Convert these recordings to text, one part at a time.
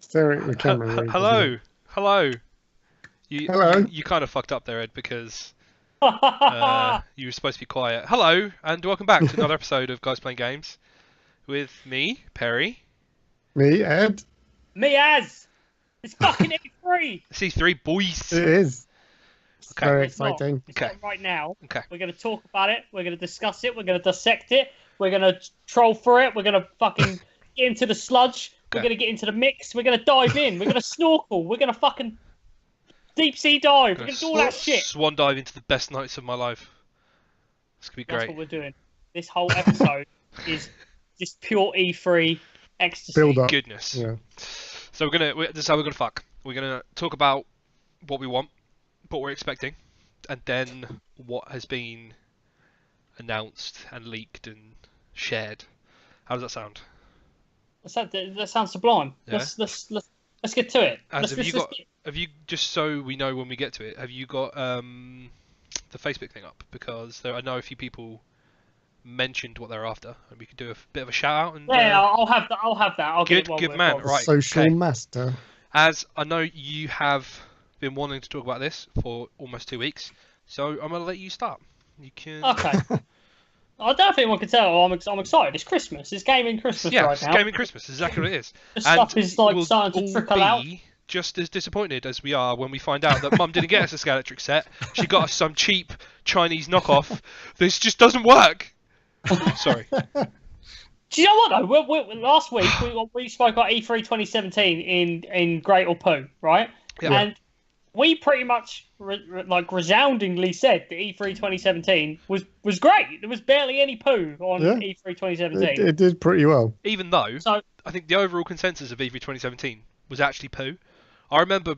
Staring at the camera. Really Hello. Hello. Hello. You kind of fucked up there, Ed, because you were supposed to be quiet. Hello, and welcome back to another episode of Guys Playing Games with me, Perry. Me, Ed. Me as! It's fucking E3! It's E3, boys. It is. Okay. Very It's not. exciting. It's not right now. Okay. We're going to talk about it. We're going to discuss it. We're going to dissect it. We're going to troll through it. We're going to fucking get into the sludge. We're Okay. going to get into the mix. We're going to dive in. We're going to snorkel. We're going to fucking deep sea dive. We're going to do all that shit. Swan dive into the best nights of my life. It's going to be That's great. what we're doing. This whole episode is just pure E3 ecstasy. Build up. Goodness. Yeah. So this is how we're going to fuck. We're going to talk about what we want, what we're expecting, and then what has been announced and leaked and shared. How does that sound? That sounds sublime. Yeah. Let's get to it. And Let's have you, just so we know when we get to it, have you got the Facebook thing up? Because I know a few people mentioned what they're after, and we could do a bit of a shout out. And Yeah, I'll have that. I'll get it while good we're man. gone. Right. Social okay. master. As I know you have been wanting to talk about this for almost 2 weeks, so I'm going to let you start. You can. Okay. I don't think one can tell. I'm excited. It's Christmas. It's gaming Christmas Yeah, right it's now. gaming Christmas. Exactly what it is. The stuff is like we'll starting to all trickle out. be just as disappointed as we are when we find out that Mum didn't get us a Scaletric set. She got us some cheap Chinese knockoff. This just doesn't work. Sorry. Do you know what though? Last week we spoke about E3 2017 in Great or Poo, right? Yeah. And we pretty much resoundingly said that E3 2017 was great. There was barely any poo on Yeah. E3 2017. It did pretty well. Even though So I think the overall consensus of E3 2017 was actually poo. I remember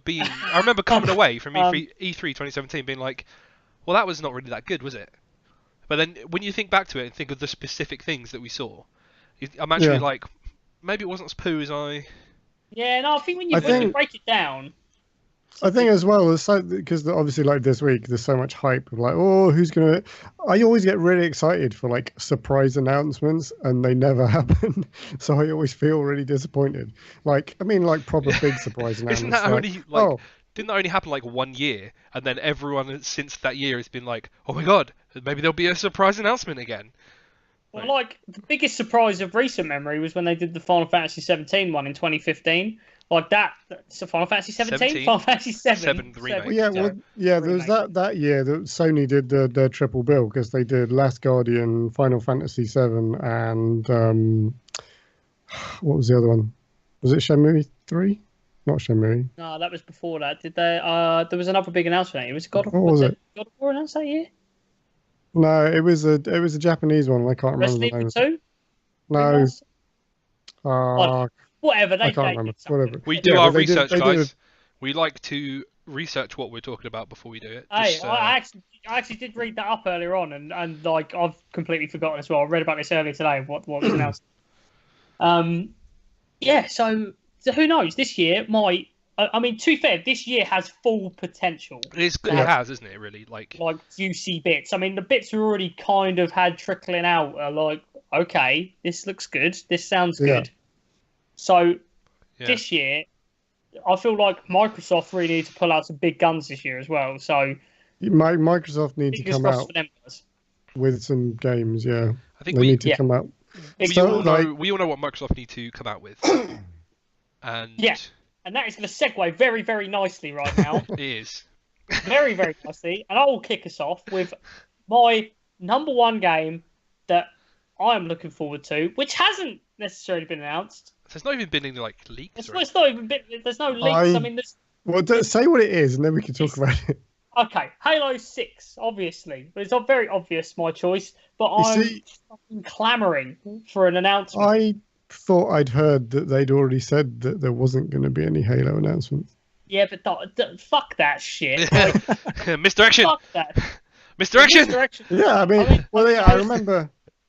coming away from E3 2017 being like, well, that was not really that good, was it? But then when you think back to it and think of the specific things that we saw, I'm actually like, maybe it wasn't as poo as I. yeah, no, I think when you break it down. I think as well, because obviously like this week, there's so much hype of like, oh, who's going to... I always get really excited for like surprise announcements and they never happen. So I always feel really disappointed. Like, I mean, like proper big surprise announcements. Isn't that like, only like... Didn't that only happen like 1 year? And then everyone since that year has been like, oh my god, maybe there'll be a surprise announcement again. Well, like the biggest surprise of recent memory was when they did the Final Fantasy 17 one in 2015. Like that, so Final Fantasy 17? Final Fantasy 7. remake. Well, yeah, there was that year that Sony did their triple bill because they did Last Guardian, Final Fantasy 7, and what was the other one? Was it Shenmue 3? Not Shenmue. No, that was before that. Did they? There was another big announcement. It was God of War. What was it? God of War announced that year? No, it was a Japanese one. I can't remember the name. Resident Evil 2? No. Whatever. I can't remember. Whatever. We do Yeah, our but they did- research, they did guys. We like to research what we're talking about before we do it. Hey, Just, I actually did read that up earlier on, and like I've completely forgotten as well. I read about this earlier today. What was announced? Yeah. So who knows? This year might. I mean, to be fair, this year has full potential. It has, isn't it? Really, like juicy bits. I mean, the bits we already kind of had trickling out are like, okay, this looks good. This sounds good. So this year, I feel like Microsoft really need to pull out some big guns this year as well. So Microsoft needs to come out with some games. Yeah, I think they need to come out. We all know what Microsoft need to come out with. And and that is going to segue very, very nicely right now. It is. Very, very nicely. And I will kick us off with my number one game that I am looking forward to, which hasn't necessarily been announced. There's not even been any like leaks. It's not even there's no leaks. I mean, there's. Well, say what it is, and then we can talk about it. Okay, Halo 6, obviously. It's not very obvious, my choice, but I'm fucking clamouring for an announcement. I thought I'd heard that they'd already said that there wasn't going to be any Halo announcements. Yeah, but fuck that shit. Misdirection. Fuck that. Misdirection. Yeah, I mean,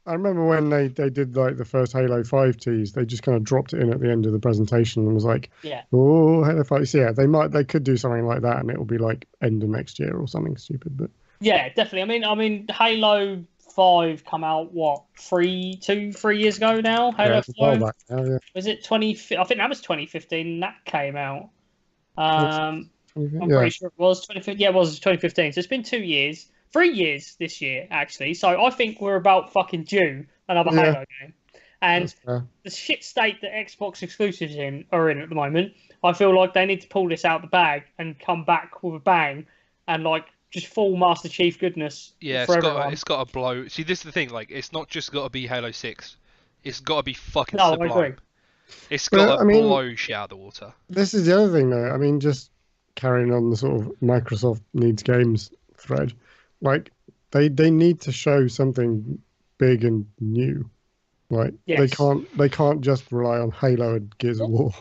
I remember when they did like the first Halo 5 tease, they just kind of dropped it in at the end of the presentation and was like, oh, Halo 5. So yeah, they could do something like that, and it will be like end of next year or something stupid. But yeah, definitely. I mean, Halo 5 come out what 3 years ago now. Halo 5 back now, yeah. Was it 20? I think that was 2015. That came out. I'm pretty sure it was 2015. Yeah, it was 2015. So it's been 2 years. 3 years this year, actually. So I think we're about fucking due another Halo game. And the shit state that Xbox exclusives are in at the moment, I feel like they need to pull this out the bag and come back with a bang and like just full Master Chief goodness. Yeah, it's got to blow. See, this is the thing. Like, it's not just got to be Halo 6. It's got to be fucking sublime. I agree. It's got to blow shit out of the water. This is the other thing, though. I mean, just carrying on the sort of Microsoft needs games thread. Like they need to show something big and new. Like they can't just rely on Halo and Gears of War.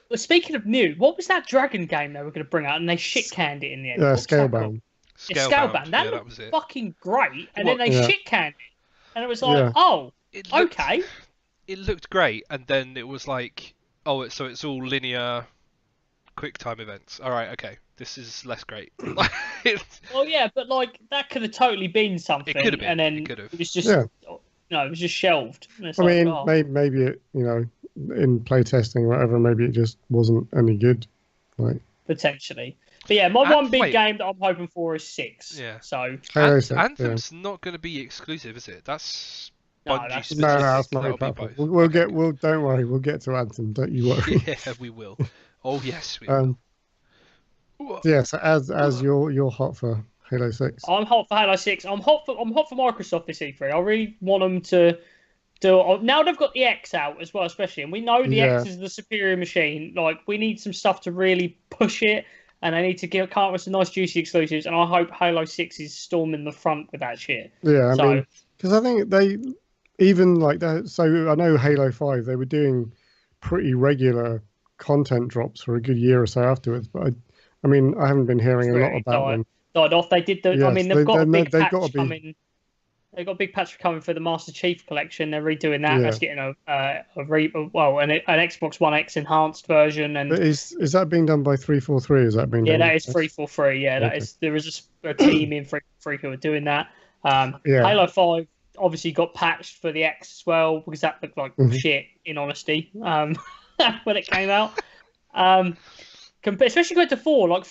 Well, speaking of new, what was that Dragon game they were going to bring out and they shit canned it in the end? Scalebound. Scalebound. That looked fucking great, and then they shit canned it, and it was like, okay. It looked great, and then it was like, so it's all linear, quick time events. All right, okay. This is less great. Well, yeah, but like that could have totally been something. It could have been. And then it was just, it was just shelved. I mean, maybe it, in playtesting or whatever, maybe it just wasn't any good. Like potentially, but yeah, my one big game that I'm hoping for is 6. Yeah. So Anthem's not going to be exclusive, is it? That's Bungie specific. No, that's not. Don't worry, we'll get to Anthem. Don't you worry. Yeah, we will. Oh yes, we will. Yeah, so as you're hot for Halo 6. I'm hot for Halo 6. I'm hot for Microsoft this E3. I really want them to do. Now they've got the X out as well, especially, and we know the X is the superior machine. Like we need some stuff to really push it, and they need to come up with some nice juicy exclusives. And I hope Halo 6 is storming the front with that shit. Yeah, I mean, because I think they even like that. So I know Halo 5, they were doing pretty regular content drops for a good year or so afterwards, but I mean, I haven't been hearing a lot about them. Died off. They did the. Yes, I mean, they've got a big patch coming. They've got a big patch coming for the Master Chief collection. They're redoing that. Yeah. That's getting an Xbox One X enhanced version. And is that being done by 343? Is that being done? Yeah, that is 343. Yeah, that is. There is a team in 343 who are doing that. Halo 5 obviously got patched for the X as well because that looked like shit. In honesty, when it came out. Especially going to 4, like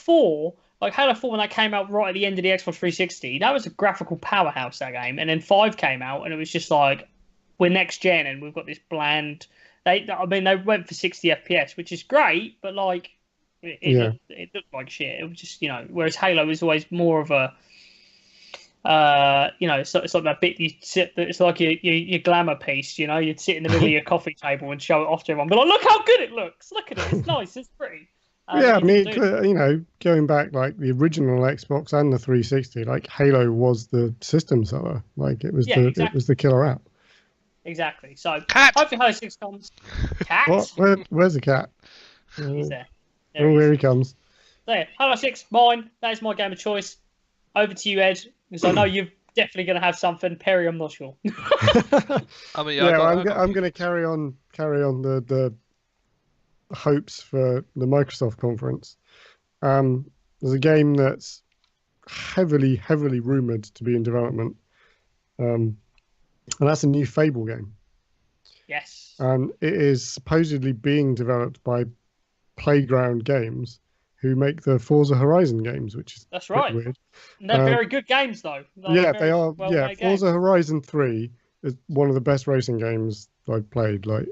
Halo 4 when that came out right at the end of the Xbox 360, that was a graphical powerhouse, that game. And then 5 came out and it was just like, we're next gen and we've got this bland. They went for 60 FPS, which is great, but like it looked like shit. It was just whereas Halo was always more of a it's like that bit you sit. It's like your glamour piece. You'd sit in the middle of your coffee table and show it off to everyone. But like, look how good it looks. Look at it. It's nice. It's pretty. I mean, going back like the original Xbox and the 360, like Halo was the system seller. Like it was it was the killer app. Exactly. So cat. Hopefully Halo 6 comes. Cat. What? Where's the cat? He's there. Here he comes. There. Halo 6, mine. That is my game of choice. Over to you, Ed, because I know you're definitely going to have something. Perry, I'm not sure. I mean, I'm going to carry on the hopes for the Microsoft conference. There's a game that's heavily rumored to be in development, and that's a new Fable game. Yes. And it is supposedly being developed by Playground Games, who make the Forza Horizon games, which is weird. And they're very good games, though. They are. Forza Horizon 3 is one of the best racing games I've played. Like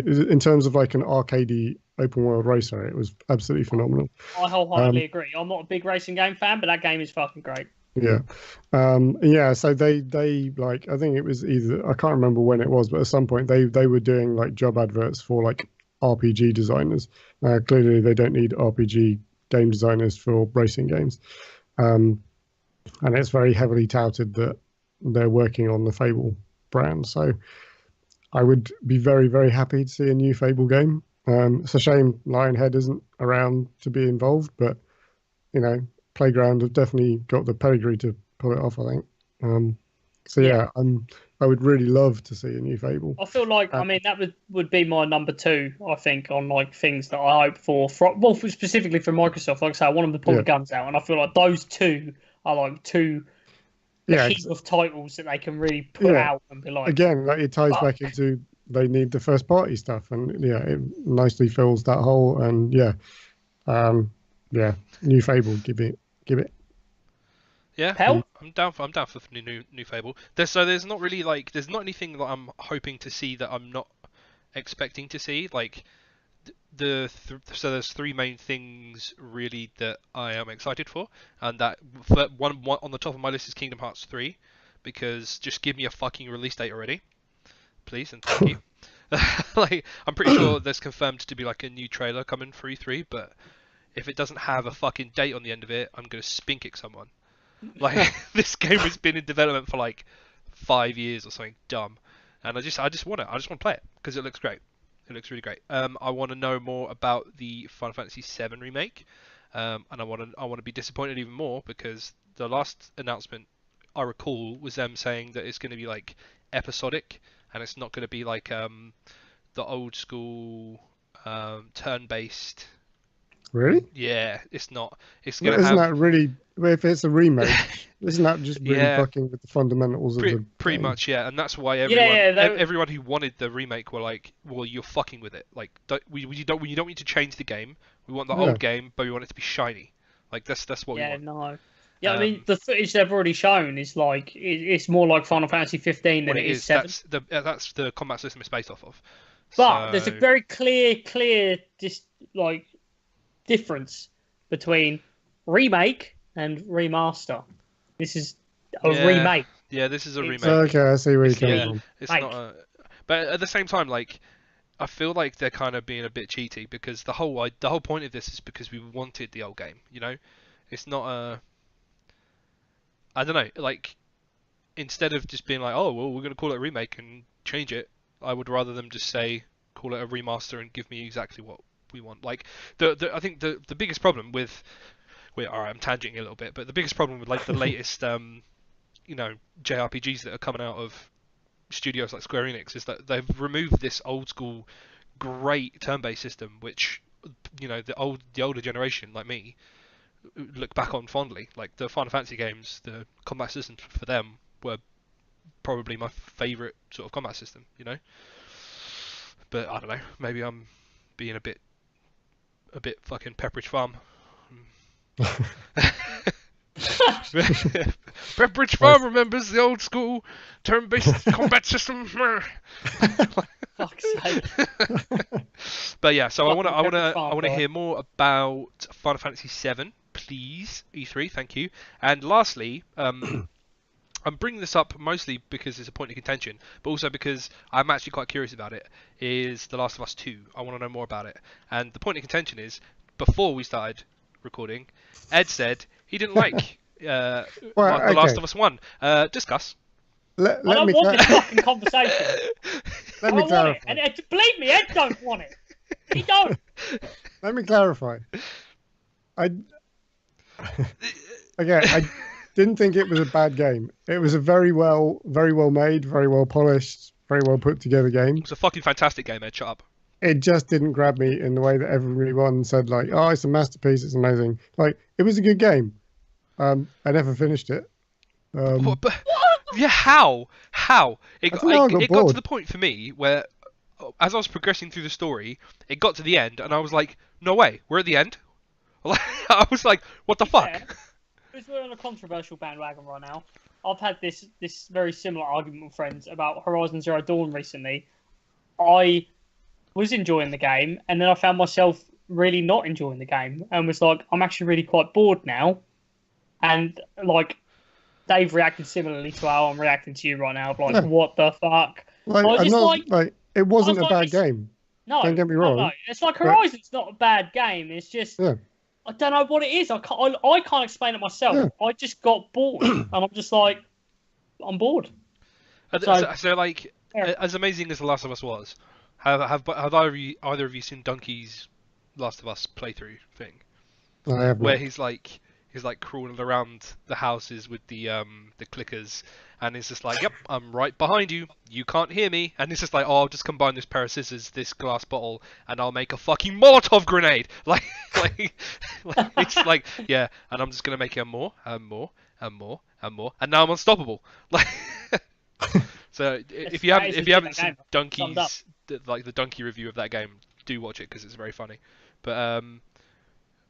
in terms of like an arcadey open world racer, it was absolutely phenomenal. I wholeheartedly agree. I'm not a big racing game fan, but that game is fucking great. Yeah. So they like, I think it was either, I can't remember when it was, but at some point they were doing like job adverts for like RPG designers. Clearly they don't need RPG game designers for racing games. And it's very heavily touted that they're working on the Fable brand. So I would be very, very happy to see a new Fable game. It's a shame Lionhead isn't around to be involved, but you know, Playground have definitely got the pedigree to pull it off, I think. So yeah, I would really love to see a new Fable. I feel like I mean that would be my number 2. I think on like things that I hope for. Well, specifically for Microsoft, like I say, I want them to pull the guns out, and I feel like those two are like two heap of titles that they can really put out and be like. Again, like it ties back into they need the first party stuff, and it nicely fills that hole. And new Fable, give it. Yeah, Hell? I'm down for new Fable. There's not really like there's not anything that I'm hoping to see that I'm not expecting to see. Like so there's 3 main things really that I am excited for, and that one on the top of my list is Kingdom Hearts 3, because just give me a fucking release date already, please and thank you. Like I'm pretty sure there's confirmed to be like a new trailer coming for E3, but if it doesn't have a fucking date on the end of it, I'm gonna spin kick someone. Like this game has been in development for like 5 years or something dumb, and I just want it. I just want to play it because it looks great. It looks really great. I want to know more about the Final Fantasy VII remake, and I want to be disappointed even more because the last announcement I recall was them saying that it's going to be like episodic and it's not going to be like the old school turn-based. Really? Yeah, it's not. It's going to have... that really... If it's a remake, isn't that just really fucking with the fundamentals of the pretty game? much, yeah. And that's why everyone who wanted the remake were like, well, you're fucking with it. Like, we don't need to change the game. We want the old game, but we want it to be shiny. Like, that's what we want. No. Yeah, I mean, the footage they've already shown is like... It's more like Final Fantasy 15 than it is 7. That's the combat system it's based off of. But there's a very clear difference between remake and remaster. This is a remake. Yeah, this is a remake. Okay, I see where you're coming from. It's not but at the same time, like, I feel like they're kind of being a bit cheaty because the whole point of this is because we wanted the old game, you know? It's not a... I don't know, like, instead of just being like, oh, well, we're going to call it a remake and change it, I would rather them just say, call it a remaster and give me exactly what we want. Like, I think the biggest problem with... Alright, I'm tangenting a little bit, but the biggest problem with like the latest, JRPGs that are coming out of studios like Square Enix is that they've removed this old school, great turn-based system, which, you know, the older generation like me look back on fondly. Like the Final Fantasy games, the combat systems for them were probably my favourite sort of combat system, you know. But I don't know, maybe I'm being a bit fucking Pepperidge Farm. Pepperidge Farm remembers the old school turn-based combat system. Fuck's sake. But yeah, so I want to hear more about Final Fantasy VII, please, E3. Thank you. And lastly, I'm bringing this up mostly because it's a point of contention, but also because I'm actually quite curious about it. Is The Last of Us 2? I want to know more about it. And the point of contention is, before we started recording, Ed said he didn't like The Last of Us 1. Discuss. I don't want this fucking conversation. Let me clarify. And believe me, Ed don't want it. He don't. Let me clarify. I didn't think it was a bad game. It was a very well made, very well polished, very well put together game. It's a fucking fantastic game, Ed. Shut up. It just didn't grab me in the way that everyone said, like, oh, it's a masterpiece, it's amazing. Like, it was a good game. I never finished it. Yeah, how? It got to the point for me where, as I was progressing through the story, it got to the end, and I was like, no way, we're at the end? I was like, what the fuck? Because we're on a controversial bandwagon right now. I've had this very similar argument with friends about Horizon Zero Dawn recently. I was enjoying the game, and then I found myself really not enjoying the game, and was like, I'm actually really quite bored now. And like, Dave reacted similarly to how I'm reacting to you right now. Like, what the fuck? It wasn't a bad game. No, don't get me wrong. No. It's like Horizon's not a bad game. It's just I don't know what it is. I can't explain it myself. Yeah. I just got bored, and I'm just like, I'm bored. So like, as amazing as The Last of Us was, Have either of you seen Donkey's Last of Us playthrough thing? I have Where not. he's like crawling around the houses with the clickers, and it's just like, yep, I'm right behind you. You can't hear me, and it's just like, oh, I'll just combine this pair of scissors, this glass bottle, and I'll make a fucking Molotov grenade. Like it's like, yeah, and I'm just gonna make it more and more and more and more, and now I'm unstoppable. Like, so if you haven't seen Donkey's the Donkey review of that game, do watch it because it's very funny. But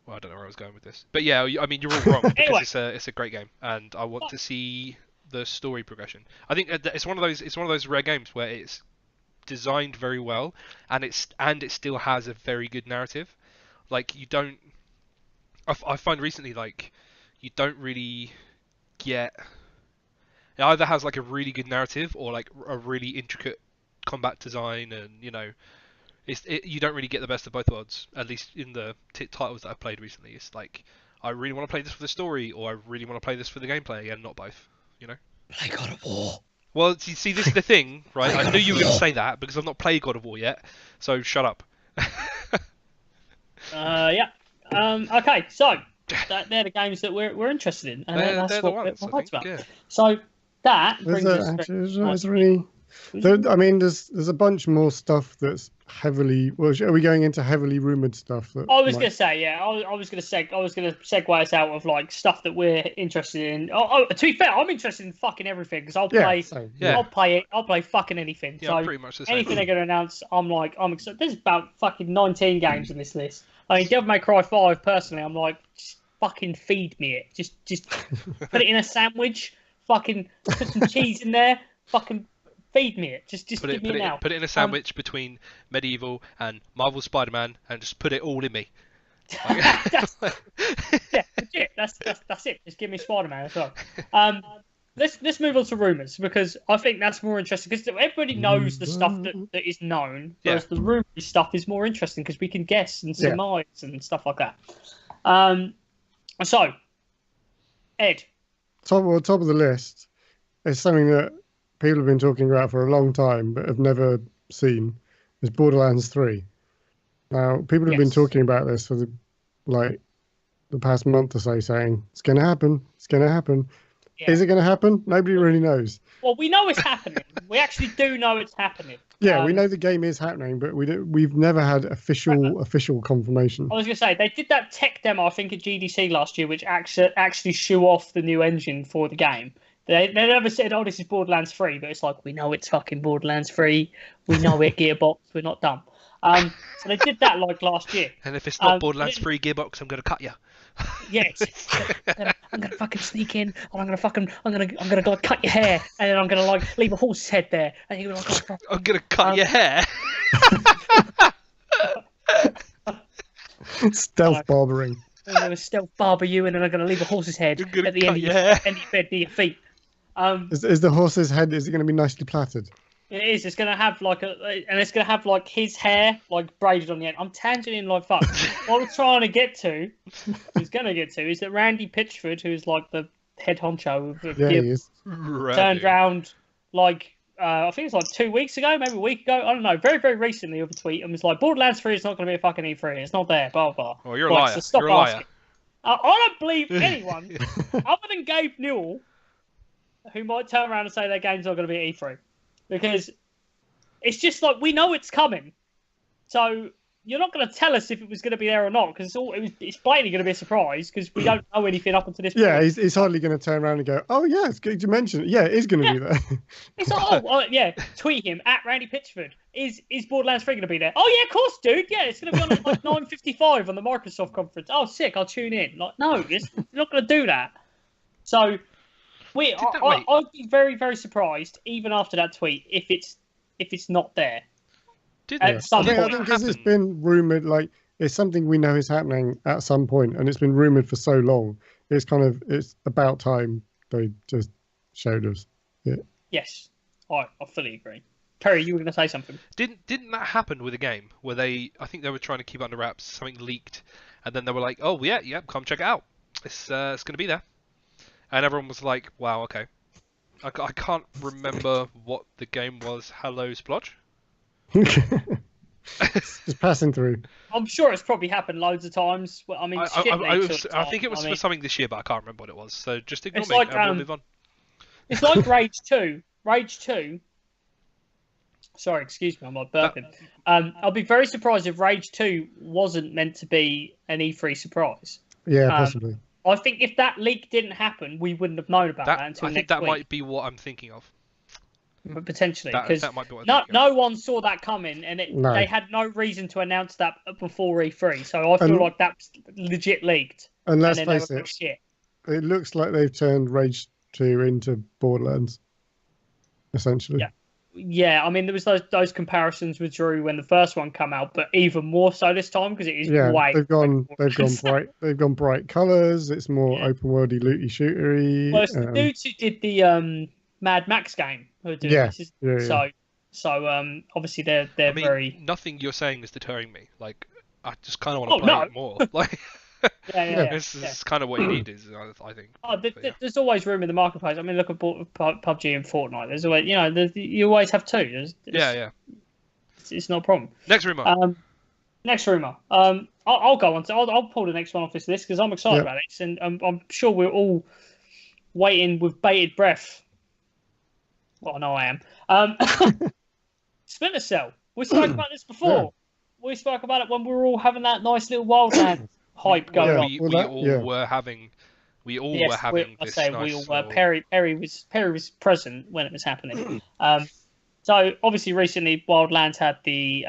well, I don't know where I was going with this, but yeah, I mean, you're all wrong because Anyway. it's a great game, and I want to see the story progression. I think it's one of those rare games where it's designed very well, and it still has a very good narrative. Like you don't, I find recently like you don't really get. It either has like a really good narrative or like a really intricate combat design, and you know, you don't really get the best of both worlds. At least in the titles that I've played recently, it's like I really want to play this for the story, or I really want to play this for the gameplay, and not both. You know. Play God of War. Well, you see, this is the thing, right? I knew you were going to say that because I've not played God of War yet, so shut up. Yeah. Okay, so they're the games that we're interested in, and that's they're what the ones, we're I think, about. yeah. So that Is brings there, us. actually, is there any? I mean, there's a bunch more stuff that's heavily. Well, are we going into heavily rumored stuff? That I was gonna say, yeah. I was gonna segue us out of like stuff that we're interested in. To be fair, I'm interested in fucking everything because I'll play. Yeah. I'll play it. I'll play fucking anything. Yeah, so pretty much the same. anything they're gonna announce, I'm excited. There's about fucking 19 games on this list. I mean, Devil May Cry 5. Personally, I'm like, just fucking feed me it. Just put it in a sandwich. Fucking put some cheese in there. Fucking feed me it. Just give me it now. Put it in a sandwich between Medieval and Marvel Spider-Man, and just put it all in me. That's legit. That's it. Just give me Spider-Man as well. Let's move on to rumors because I think that's more interesting because everybody knows the stuff that is known, whereas the rumor stuff is more interesting because we can guess and surmise and stuff like that. So, Ed. Top of the list is something that people have been talking about for a long time but have never seen. Is Borderlands 3. Now, people have been talking about this for the past month or so, saying it's going to happen. It's going to happen. Yeah. Is it going to happen? Nobody really knows. Well, we know it's happening. We actually do know it's happening. Yeah, we know the game is happening, but we've never had official confirmation. I was going to say, they did that tech demo, I think, at GDC last year, which actually show off the new engine for the game. They never said, oh, this is Borderlands 3, but it's like, we know it's fucking Borderlands 3. We know it, Gearbox. We're not dumb. So they did that like last year. And if it's not Borderlands 3 Gearbox, I'm going to cut you. Yes. I'm gonna fucking sneak in, and I'm gonna go cut your hair, and then I'm gonna like leave a horse's head there, and you're like, oh, I'm gonna cut your hair. Stealth barbering. I'm gonna stealth barber you, and then I'm gonna leave a horse's head at the end of your bed near your feet. Is the horse's head? Is it going to be nicely plaited? It is. It's gonna have it's gonna have like his hair like braided on the end. I'm tangenting like fuck. What I'm trying to get to, is that Randy Pitchford, who's like the head honcho of he is. turned round like I think it's like 2 weeks ago, maybe a week ago. I don't know. Very very recently, of a tweet and was like, Borderlands 3 is not going to be a fucking E3. It's not there. Blah blah. Oh, you're a liar. So stop you're a liar. I don't believe anyone other than Gabe Newell, who might turn around and say their game's not going to be at E3. Because it's just like, we know it's coming. So you're not going to tell us if it was going to be there or not, because it's blatantly going to be a surprise, because we don't know anything up until this point. Yeah, he's hardly going to turn around and go, oh, yeah, it's good to mention it. Yeah, it is going to be there. It's like, yeah, tweet him, at Randy Pitchford. Is Borderlands 3 going to be there? Oh, yeah, of course, dude. Yeah, it's going to be on at like 9:55 on the Microsoft conference. Oh, sick, I'll tune in. Like, no, you're not going to do that. So... I'd be very, very surprised, even after that tweet, if it's not there. I think because it's been rumoured, like, it's something we know is happening at some point, and it's been rumoured for so long. It's about time they just showed us it. Yes, I fully agree. Perry, you were going to say something. Didn't that happen with a game where I think they were trying to keep it under wraps, something leaked, and then they were like, oh, yeah, come check it out. It's going to be there. And everyone was like, wow, okay. I can't remember what the game was. Hello, Splodge? Just passing through. I'm sure it's probably happened loads of times. I mean, I think it was for something this year, but I can't remember what it was. So just ignore me and we'll move on. It's like Rage 2. Rage 2. Sorry, excuse me, I'm not burping. I'll be very surprised if Rage 2 wasn't meant to be an E3 surprise. Yeah, possibly. I think if that leak didn't happen, we wouldn't have known about that until next week. I think that might be what I'm thinking of. Potentially, because no one saw that coming, and they had no reason to announce that before E3. So I feel like that's legit leaked. And let's face it, it looks like they've turned Rage 2 into Borderlands, essentially. Yeah. I mean, there was those comparisons with Drew when the first one came out, but even more so this time because it is way. They've gone bright colours. It's more open worldy, looty shootery. Well, it's the dudes who did the Mad Max game. So obviously they're very. Nothing you're saying is deterring me. Like I just kind of want to play it more. Like this is kind of what you need, I think. There's always room in the marketplace. I mean, look at PUBG and Fortnite. There's always, you always have two. It's not a problem. Next rumor. I'll go on. I'll pull the next one off this list because I'm excited about it, and I'm sure we're all waiting with bated breath. Well, I know I am. Splinter Cell. We spoke about this before. Yeah. We spoke about it when we were all having that nice little Wildlands hype going on. We all were having this. We all were. Perry was present when it was happening. So obviously recently Wildlands had the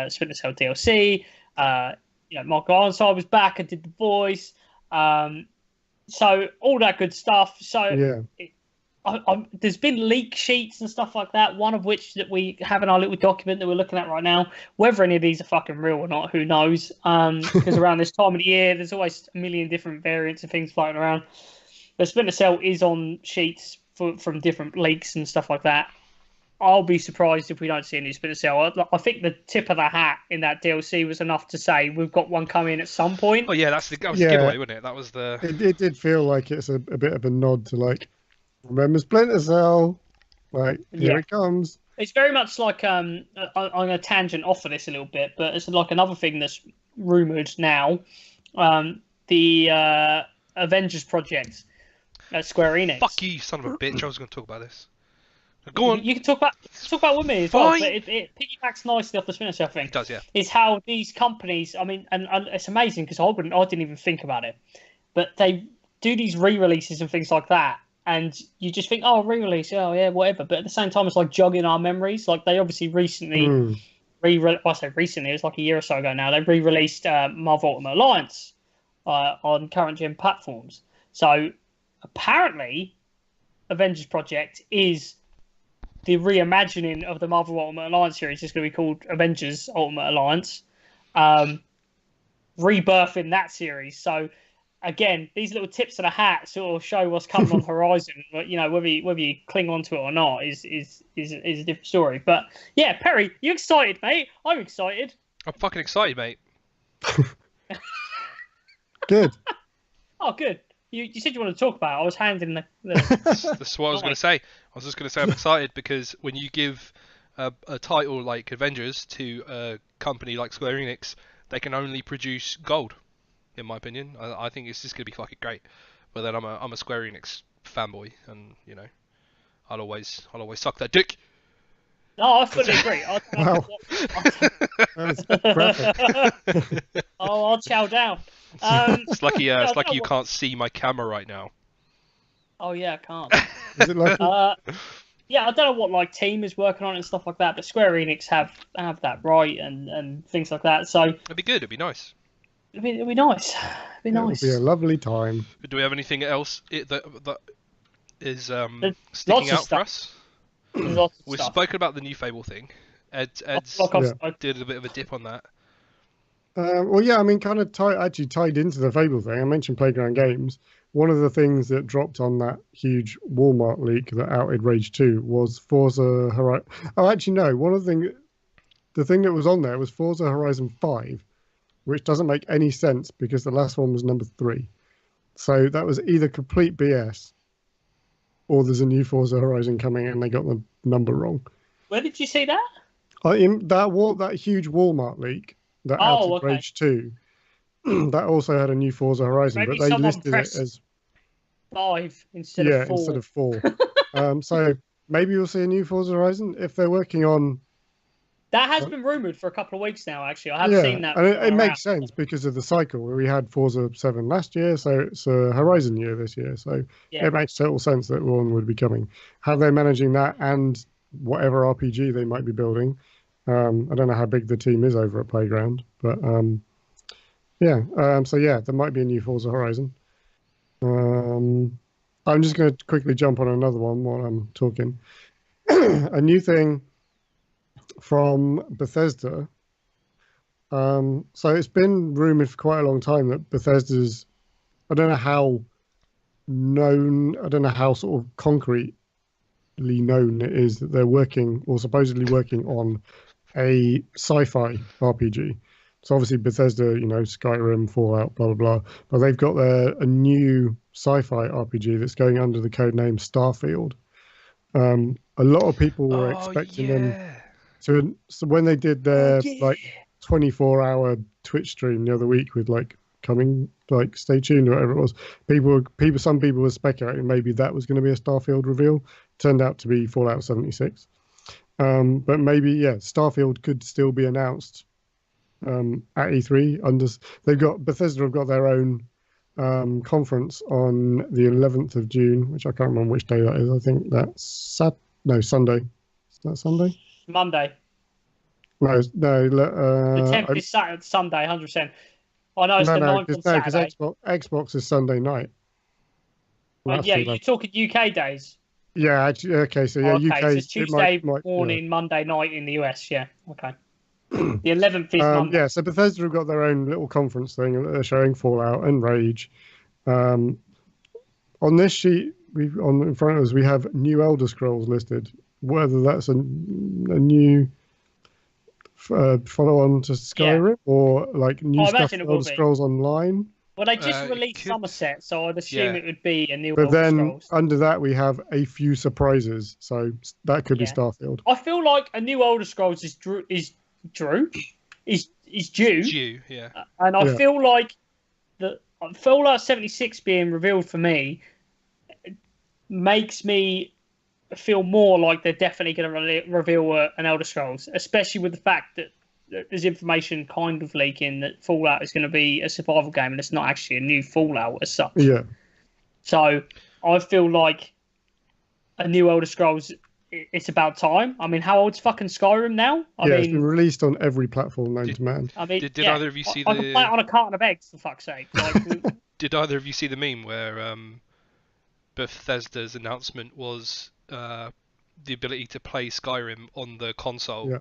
Splinter Cell DLC. Michael Ironside was back and did the voice. So all that good stuff. So there's been leak sheets and stuff like that, one of which that we have in our little document that we're looking at right now. Whether any of these are fucking real or not, who knows? Because around this time of the year, there's always a million different variants of things floating around. But Splinter Cell is on sheets from different leaks and stuff like that. I'll be surprised if we don't see a new Splinter Cell. I think the tip of the hat in that DLC was enough to say we've got one coming at some point. Oh yeah, that was the giveaway, wasn't it? That was the. It did feel like it's a bit of a nod to like. Remember Splinter Cell? Like, here it comes. It's very much like, I'm going to tangent off of this a little bit, but it's like another thing that's rumoured now. The Avengers Project at Square Enix. Fuck you, son of a bitch. I was going to talk about this. Go on. You can talk about with me as well, but it piggybacks nicely off the Splinter Cell thing. It does, yeah. Is how these companies, I mean, and it's amazing because I didn't even think about it, but they do these re-releases and things like that. And you just think, re-release, whatever. But at the same time, it's like jogging our memories. Like they obviously recently, I say recently, it was like a year or so ago now, they re-released Marvel Ultimate Alliance on current gen platforms. So apparently, Avengers Project is the reimagining of the Marvel Ultimate Alliance series. It's going to be called Avengers Ultimate Alliance, rebirthing that series. So. Again, these little tips of the hat sort of show what's coming on the horizon. But whether you cling on to it or not is a different story. But yeah, Perry, you excited, mate? I'm excited. I'm fucking excited, mate. Good. Oh, good. You said you wanted to talk about it. I was handing the... That's what I was going to say. I was just going to say I'm excited because when you give a title like Avengers to a company like Square Enix, they can only produce gold. In my opinion, I think it's just gonna be fucking great. But then I'm a Square Enix fanboy, and I'll always suck that dick. No, I fully agree. I'll chow down. It's lucky you can't see my camera right now. Oh yeah, I can't. Is it lucky? Yeah, I don't know what like team is working on it and stuff like that, but Square Enix have that right and things like that. So it'd be good. It'd be nice. It'd be nice. It'd be nice. It'll be a lovely time. Do we have anything else that is sticking out for us? We've spoken about the new Fable thing. Ed's did a bit of a dip on that. Well, yeah, I mean, kind of tied into the Fable thing. I mentioned Playground Games. One of the things that dropped on that huge Walmart leak that outed Rage 2 was Forza Horizon. Oh, actually, no. The thing that was on there was Forza Horizon 5. Which doesn't make any sense because the last one was number 3. So that was either complete BS or there's a new Forza Horizon coming and they got the number wrong. Where did you see that? In that huge Walmart leak that outed okay. Rage 2, that also had a new Forza Horizon, Maybe but they someone listed it as 5 instead of 4. instead of 4. So maybe we'll see a new Forza Horizon if they're working on. That has been rumored for a couple of weeks now. Actually, I have seen that. And it makes sense because of the cycle. We had Forza 7 last year, so it's a Horizon year this year. So it makes total sense that one would be coming. How they're managing that and whatever RPG they might be building. I don't know how big the team is over at Playground, but so there might be a new Forza Horizon. I'm just going to quickly jump on another one while I'm talking. A new thing from Bethesda. So it's been rumored for quite a long time that Bethesda's, I don't know how sort of concretely known it is that they're working or supposedly working on a sci-fi RPG. So obviously Bethesda, Skyrim, Fallout, blah, blah, blah. But they've got a new sci-fi RPG that's going under the code name Starfield. A lot of people were expecting them to... So when they did their 24-hour Twitch stream the other week with stay tuned or whatever it was, some people were speculating maybe that was going to be a Starfield reveal. Turned out to be Fallout 76. But maybe, Starfield could still be announced at E3. Bethesda have got their own conference on the 11th of June, which I can't remember which day that is. I think that's Sunday. Is that Sunday? Monday. No. The 10th is Saturday, Sunday, 100%. I know it's the 9th on Saturday. Because Xbox is Sunday night. You're talking UK days. Yeah, actually, okay, so UK. So it's Tuesday morning, Monday night in the US, okay. The 11th is Monday. So Bethesda have got their own little conference thing that they're showing Fallout and Rage. On this sheet, in front of us, we have new Elder Scrolls listed. Whether that's a new follow-on to Skyrim or new stuff for Elder Scrolls Online. Well, they just released Somerset, so I'd assume it would be a new Elder Scrolls. But then under that, we have a few surprises, so that could be Starfield. I feel like a new Elder Scrolls is due. And I feel like the Fallout 76 being revealed for me makes me feel more like they're definitely going to reveal an Elder Scrolls, especially with the fact that there's information kind of leaking that Fallout is going to be a survival game and it's not actually a new Fallout as such. Yeah. So I feel like a new Elder Scrolls, it's about time. I mean, how old's fucking Skyrim now? It's been released on every platform known to man. I mean, did either of you see I can play it on a carton of eggs, for fuck's sake. Did either of you see the meme where Bethesda's announcement was the ability to play Skyrim on the console?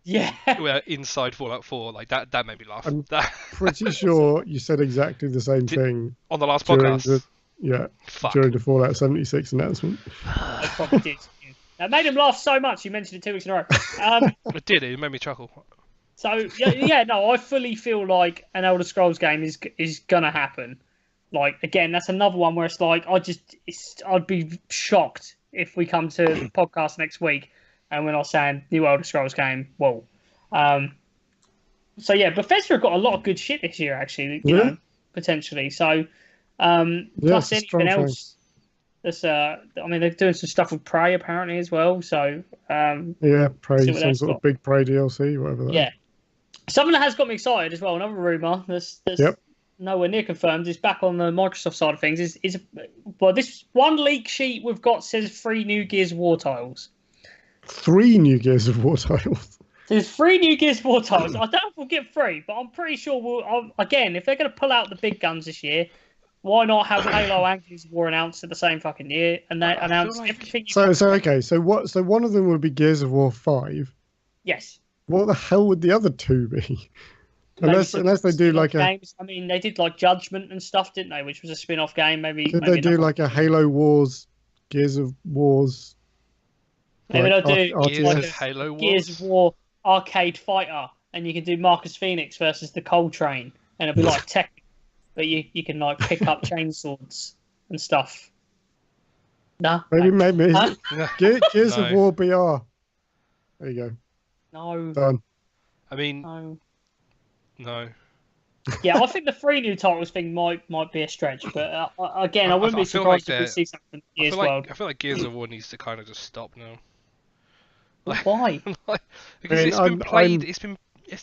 Yeah. Inside Fallout 4, that made me laugh. I'm pretty sure you said exactly the same thing on the last podcast. During the Fallout 76 announcement. I probably did. It made him laugh so much. You mentioned it 2 weeks in a row. It did. It made me chuckle. So I fully feel like an Elder Scrolls game is gonna happen. Again, that's another one where it's I'd be shocked if we come to the podcast next week and we're not saying new Elder Scrolls game. Whoa. Bethesda have got a lot of good shit this year, actually. You know, potentially. So, plus anything else. That's they're doing some stuff with Prey apparently as well. So, Prey, some sort of big Prey DLC, whatever that is. Something that has got me excited as well. Another rumor that's nowhere near confirmed is back on the Microsoft side of things. This one leak sheet we've got says 3 new Gears of War titles. 3 new Gears of War titles. There's 3 new Gears of War titles. I don't know if we'll get 3, but I'm pretty sure again, if they're going to pull out the big guns this year, why not have Halo and Gears of War announced at the same fucking year and they announce everything? So one of them would be Gears of War 5. Yes. What the hell would the other 2 be? Unless they do games. I mean, they did Judgment and stuff, didn't they? Which was a spin-off game. Maybe they do a Halo Wars, Gears of Wars. Maybe they'll do Halo Wars? Gears of War arcade fighter, and you can do Marcus Phoenix versus the Coal Train, and it'll be tech, but you can pick up chainsaws and stuff. No, maybe Gears of War BR. There you go. No. Done. I mean, No. no. Yeah, I think the 3 new titles thing might be a stretch, but again, I wouldn't be surprised if we see something in Gears World. I feel like Gears of War needs to kind of just stop now. Why? Because it's been played.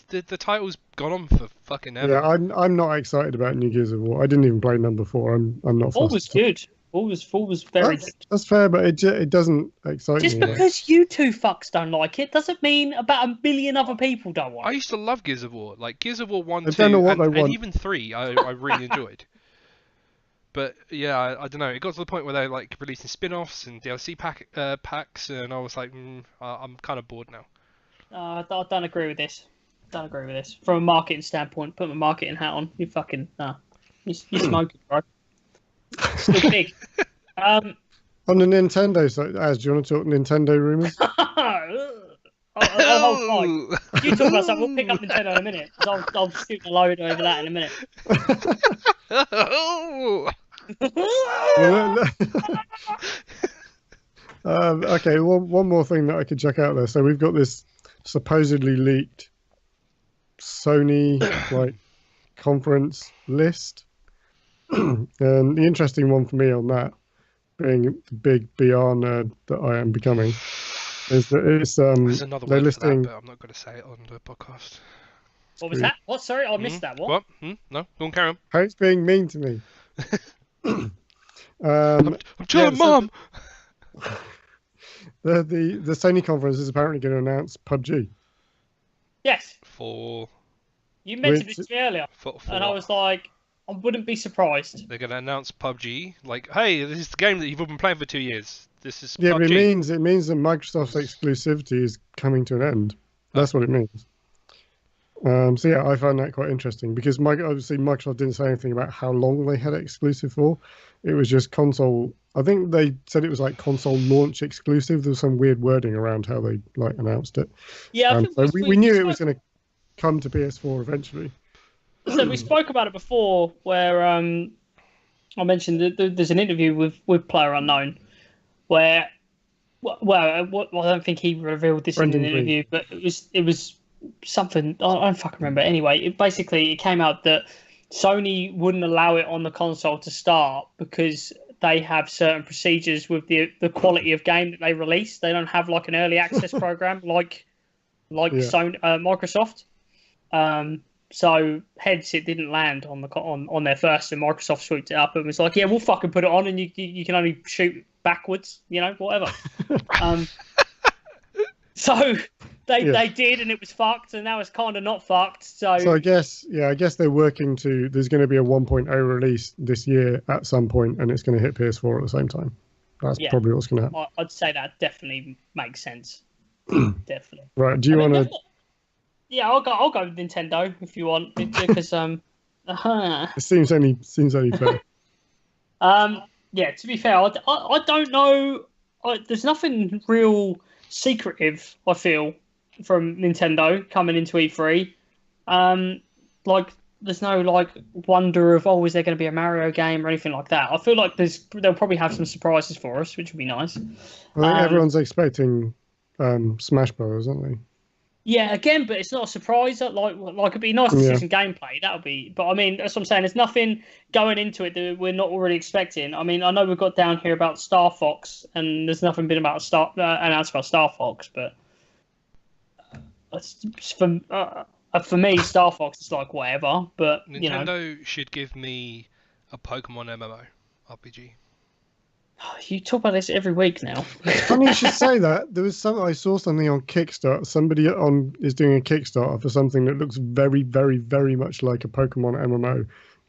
The title's gone on for fucking ever. Yeah, I'm not excited about New Gears of War. I didn't even play number 4. I'm not. All was good. All was very good. That's fair, but it doesn't excite me. Just because you two fucks don't like it doesn't mean about 1 billion other people don't want it. I used to love Gears of War. Like Gears of War 1, 2, don't know what and even 3, I really enjoyed. But yeah, I don't know. It got to the point where they're like releasing spin-offs and DLC packs, and I was like, I'm kind of bored now. I don't agree with this. From a marketing standpoint, put my marketing hat on. You fucking you smoking, bro. Still big. On the Nintendo side, do you want to talk Nintendo rumors? I'll hold tight. You talk about something. We'll pick up Nintendo in a minute. I'll shoot a load over that in a minute. Okay, one more thing that I could check out there. So we've got this supposedly leaked Sony conference list. And the interesting one for me on that, being the big BR nerd that I am becoming, is that it's There's another they're word listing. for that, but I'm not going to say it on the podcast. What was that? What? Sorry, I missed that. What? No, go on, carry on. Hate's being mean to me. I'm telling Mum. The Sony conference is apparently going to announce PUBG. Yes. You mentioned this to me earlier, and I was like, I wouldn't be surprised. They're going to announce PUBG. Like, hey, this is the game that you've all been playing for 2 years. This is PUBG. Yeah, but it means that Microsoft's exclusivity is coming to an end. That's what it means. So yeah, I found that quite interesting because obviously Microsoft didn't say anything about how long they had it exclusive for. It was just console. I think they said it was like console launch exclusive. There was some weird wording around how they announced it. Yeah, so we knew it was going to come to PS4 eventually. So we spoke about it before, where I mentioned that there's an interview with PlayerUnknown, where I don't think he revealed this in an interview, but it was something I don't fucking remember. Anyway, it came out that Sony wouldn't allow it on the console to start because they have certain procedures with the quality of game that they release. They don't have like an early access program like Sony, Microsoft. So hence it didn't land on their first, and Microsoft swooped it up and was like, yeah, we'll fucking put it on, and you can only shoot backwards, whatever. So they did, and it was fucked, and now it's kind of not fucked. So I guess they're working to. There's going to be a 1.0 release this year at some point, and it's going to hit PS4 at the same time. That's probably what's going to happen. I'd say that definitely makes sense. Definitely. Right? Do you want to? Yeah, I'll go with Nintendo if you want, because It seems only fair. Yeah. To be fair, I don't know. There's nothing real secretive, I feel, from Nintendo coming into E3. There's no wonder of is there going to be a Mario game or anything like that. I feel like they'll probably have some surprises for us, which would be nice. I think everyone's expecting Smash Bros, aren't they? Yeah, again, but it's not a surprise. It'd be nice to see some gameplay. That would be. But I mean, that's what I'm saying. There's nothing going into it that we're not already expecting. I mean, I know we've got down here about Star Fox, and there's nothing been about announced about Star Fox. But for me, Star Fox is like whatever. But Nintendo should give me a Pokemon MMO RPG. You talk about this every week now. Funny you should say that. I saw something on Kickstarter. Somebody is doing a Kickstarter for something that looks very, very, very much like a Pokemon MMO,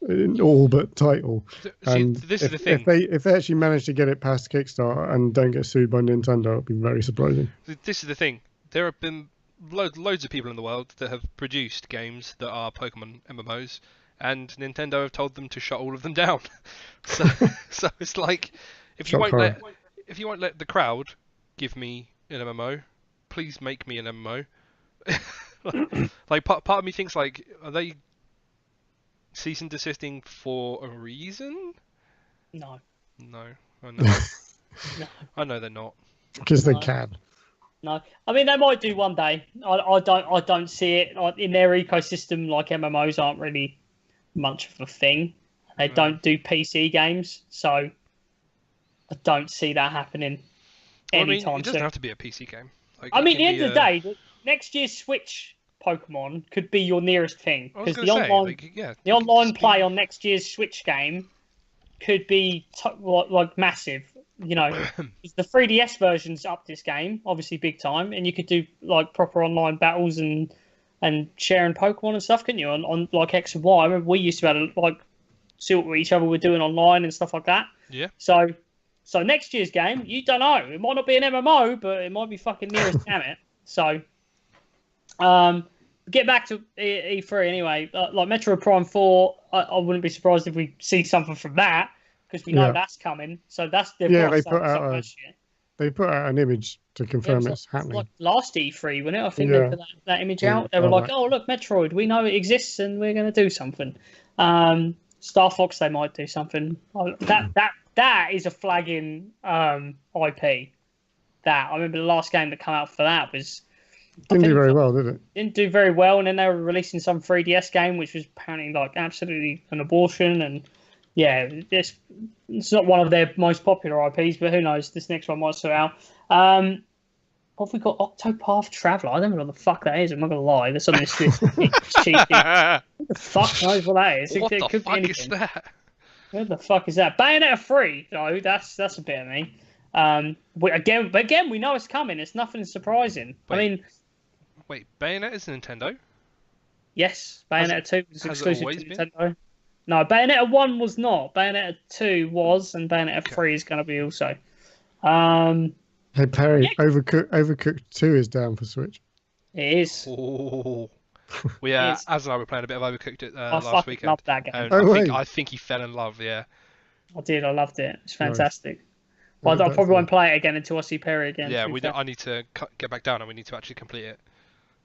in all but title. And this is the thing. If they actually manage to get it past Kickstarter and don't get sued by Nintendo, it'd be very surprising. This is the thing. There have been loads of people in the world that have produced games that are Pokemon MMOs, and Nintendo have told them to shut all of them down. So it's like. If you won't let the crowd give me an MMO, please make me an MMO. Part of me thinks are they cease and desisting for a reason? No. I know. I know they're not. Because they can. No, I mean they might do one day. I don't see it in their ecosystem. Like MMOs aren't really much of a thing. They don't do PC games, so I don't see that happening anytime soon. It doesn't have to be a PC game. Like, I mean, at the end of the day, next year's Switch Pokemon could be your nearest thing, because the online play on next year's Switch game could be like massive. You know, the 3DS version's up this game, obviously big time, and you could do like proper online battles and sharing Pokemon and stuff, couldn't you? On like X and Y. I remember we used to be able to like see what each other were doing online and stuff like that. Yeah. So next year's game, you don't know. It might not be an MMO, but it might be fucking nearest damn it. So, get back to E3 anyway. Like Metroid Prime 4, I wouldn't be surprised if we see something from that, because we know that's coming. So that's they put out an image to confirm it's happening. Like last E3, wasn't it? I think they put that image out. They were like, "Oh look, Metroid, we know it exists, and we're going to do something." Star Fox, they might do something. That is a flagging IP. That I remember the last game that came out for that was didn't do very well, did it? Didn't do very well, and then they were releasing some 3DS game which was apparently like absolutely an abortion, and yeah, it's not one of their most popular IPs, but who knows? This next one might sort out. What have we got? Octopath Traveler. I don't know what the fuck that is. I'm not gonna lie. That's on this list. Cheeky. Who the fuck knows what that is? What it the could fuck be is that? Where the fuck is that? Bayonetta 3, though. That's a bit of me. Again, we know it's coming. It's nothing surprising. Wait, Bayonetta's Nintendo? Yes, Bayonetta 2 was exclusive to Nintendo. No, Bayonetta 1 was not. Bayonetta 2 was, and Bayonetta 3 is going to be also. Hey Perry, Overcooked 2 is down for Switch. It is. Oh. Az and I were playing a bit of Overcooked last weekend. I loved that game. I think he fell in love, yeah. I did, I loved it. It's fantastic. Nice. Well, I probably won't play it again until I see Perry again. Yeah, I need to get back down and we need to actually complete it.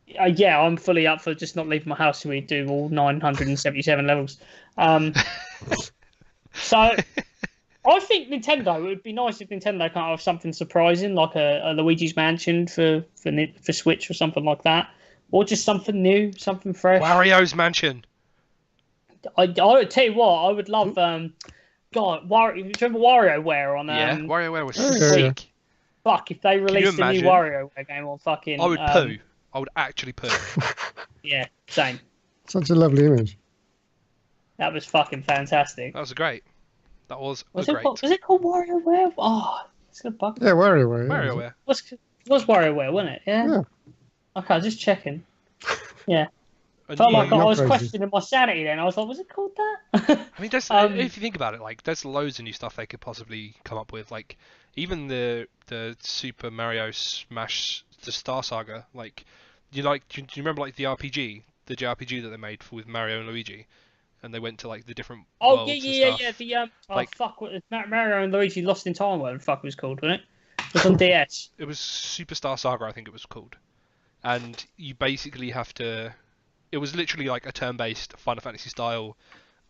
Yeah, I'm fully up for just not leaving my house till we do all 977 levels. So, I think Nintendo, it would be nice if Nintendo can't have something surprising, like a Luigi's Mansion for Switch or something like that. Or just something new, something fresh. Wario's Mansion. I would tell you what, I would love... God, do you remember WarioWare on... yeah, WarioWare was sick. Fuck, if they released a new WarioWare game on fucking... I would poo. I would actually poo. Yeah, same. Such a lovely image. That was fucking fantastic. That was great. That was great. Was it called WarioWare? Oh, it's gonna bug me. Yeah, WarioWare. WarioWare. It was WarioWare, wasn't it? Yeah. Okay, just checking. Yeah. Felt like I was questioning my sanity then. I was like, was it called that? I mean, if you think about it, like, there's loads of new stuff they could possibly come up with. Like, even the Super Mario Smash the Star Saga. Like, do you remember like the JRPG that they made with Mario and Luigi, and they went to like the different worlds and stuff. The Mario and Luigi Lost in Time, whatever the fuck it was called, wasn't it? It was on DS. It was Superstar Saga, I think it was called. And you basically have to... It was literally like a turn-based Final Fantasy style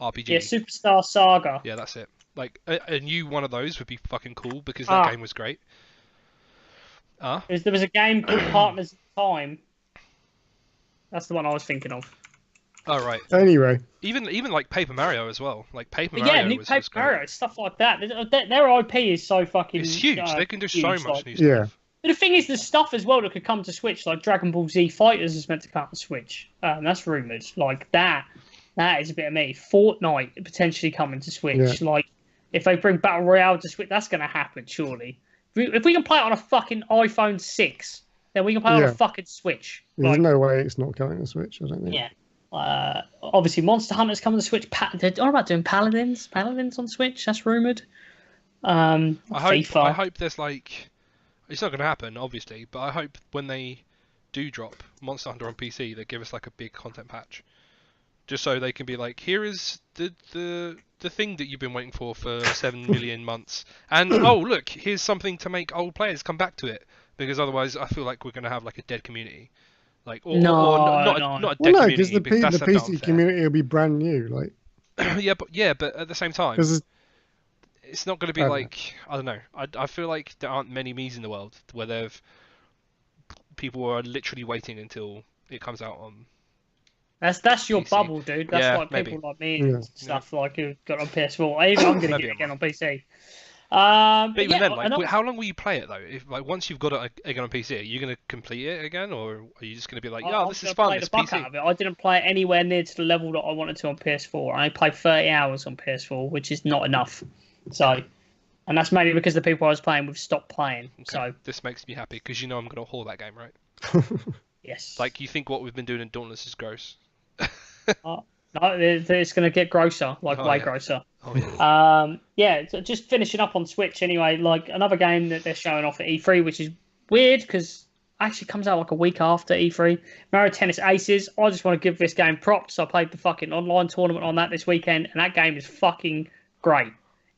RPG. Yeah, Superstar Saga. Yeah, that's it. Like, a new one of those would be fucking cool, because that game was great. There was a game called Partners in Time. That's the one I was thinking of. Oh, right. Anyway. Even like Paper Mario as well. Like, Paper Mario was Paper Mario, stuff like that. Their IP is so fucking... It's huge. They can do so much new stuff. Yeah. But the thing is, the stuff as well that could come to Switch, like Dragon Ball Z Fighters is meant to come to Switch. That's rumoured. Like, that is a bit of me. Fortnite potentially coming to Switch. Yeah. Like, if they bring Battle Royale to Switch, that's going to happen, surely. If we can play it on a fucking iPhone 6, then we can play it on a fucking Switch. There's no way it's not coming to Switch, I don't think. Yeah. Obviously, Monster Hunter's coming to Switch. They're all about doing Paladins on Switch. That's rumoured. I hope there's like... It's not going to happen, obviously, but I hope when they do drop Monster Hunter on PC, they give us like a big content patch, just so they can be like, here is the thing that you've been waiting for 7 million months, and oh look, here's something to make old players come back to it, because otherwise I feel like we're going to have like a dead community, like not a dead community. Because the PC community will be brand new, like. but at the same time. It's not going to be like, I don't know. I feel like there aren't many me's in the world where they've people are literally waiting until it comes out on. That's your PC. bubble, dude. That's Yeah, like maybe. people like me and stuff like who've got on PS4. Even I'm gonna get it again on PC. But even yeah, then, like, how long will you play it though? If like once you've got it again on PC, are you gonna complete it again, or are you just gonna be like, "Yeah, this is fun. It's PC." Out of it. I didn't play it anywhere near to the level that I wanted to on PS4. I played 30 hours on PS4, which is not enough. So, and that's mainly because the people I was playing with stopped playing. Okay. So this makes me happy because you know I'm gonna haul that game, right? Yes. Like, you think what we've been doing in Dauntless is gross? No, it's going to get grosser, way grosser. Oh, yeah. So just finishing up on Switch anyway, like another game that they're showing off at E3, which is weird because actually comes out like a week after E3. Mario Tennis Aces. I just want to give this game props. I played the fucking online tournament on that this weekend, and that game is fucking great.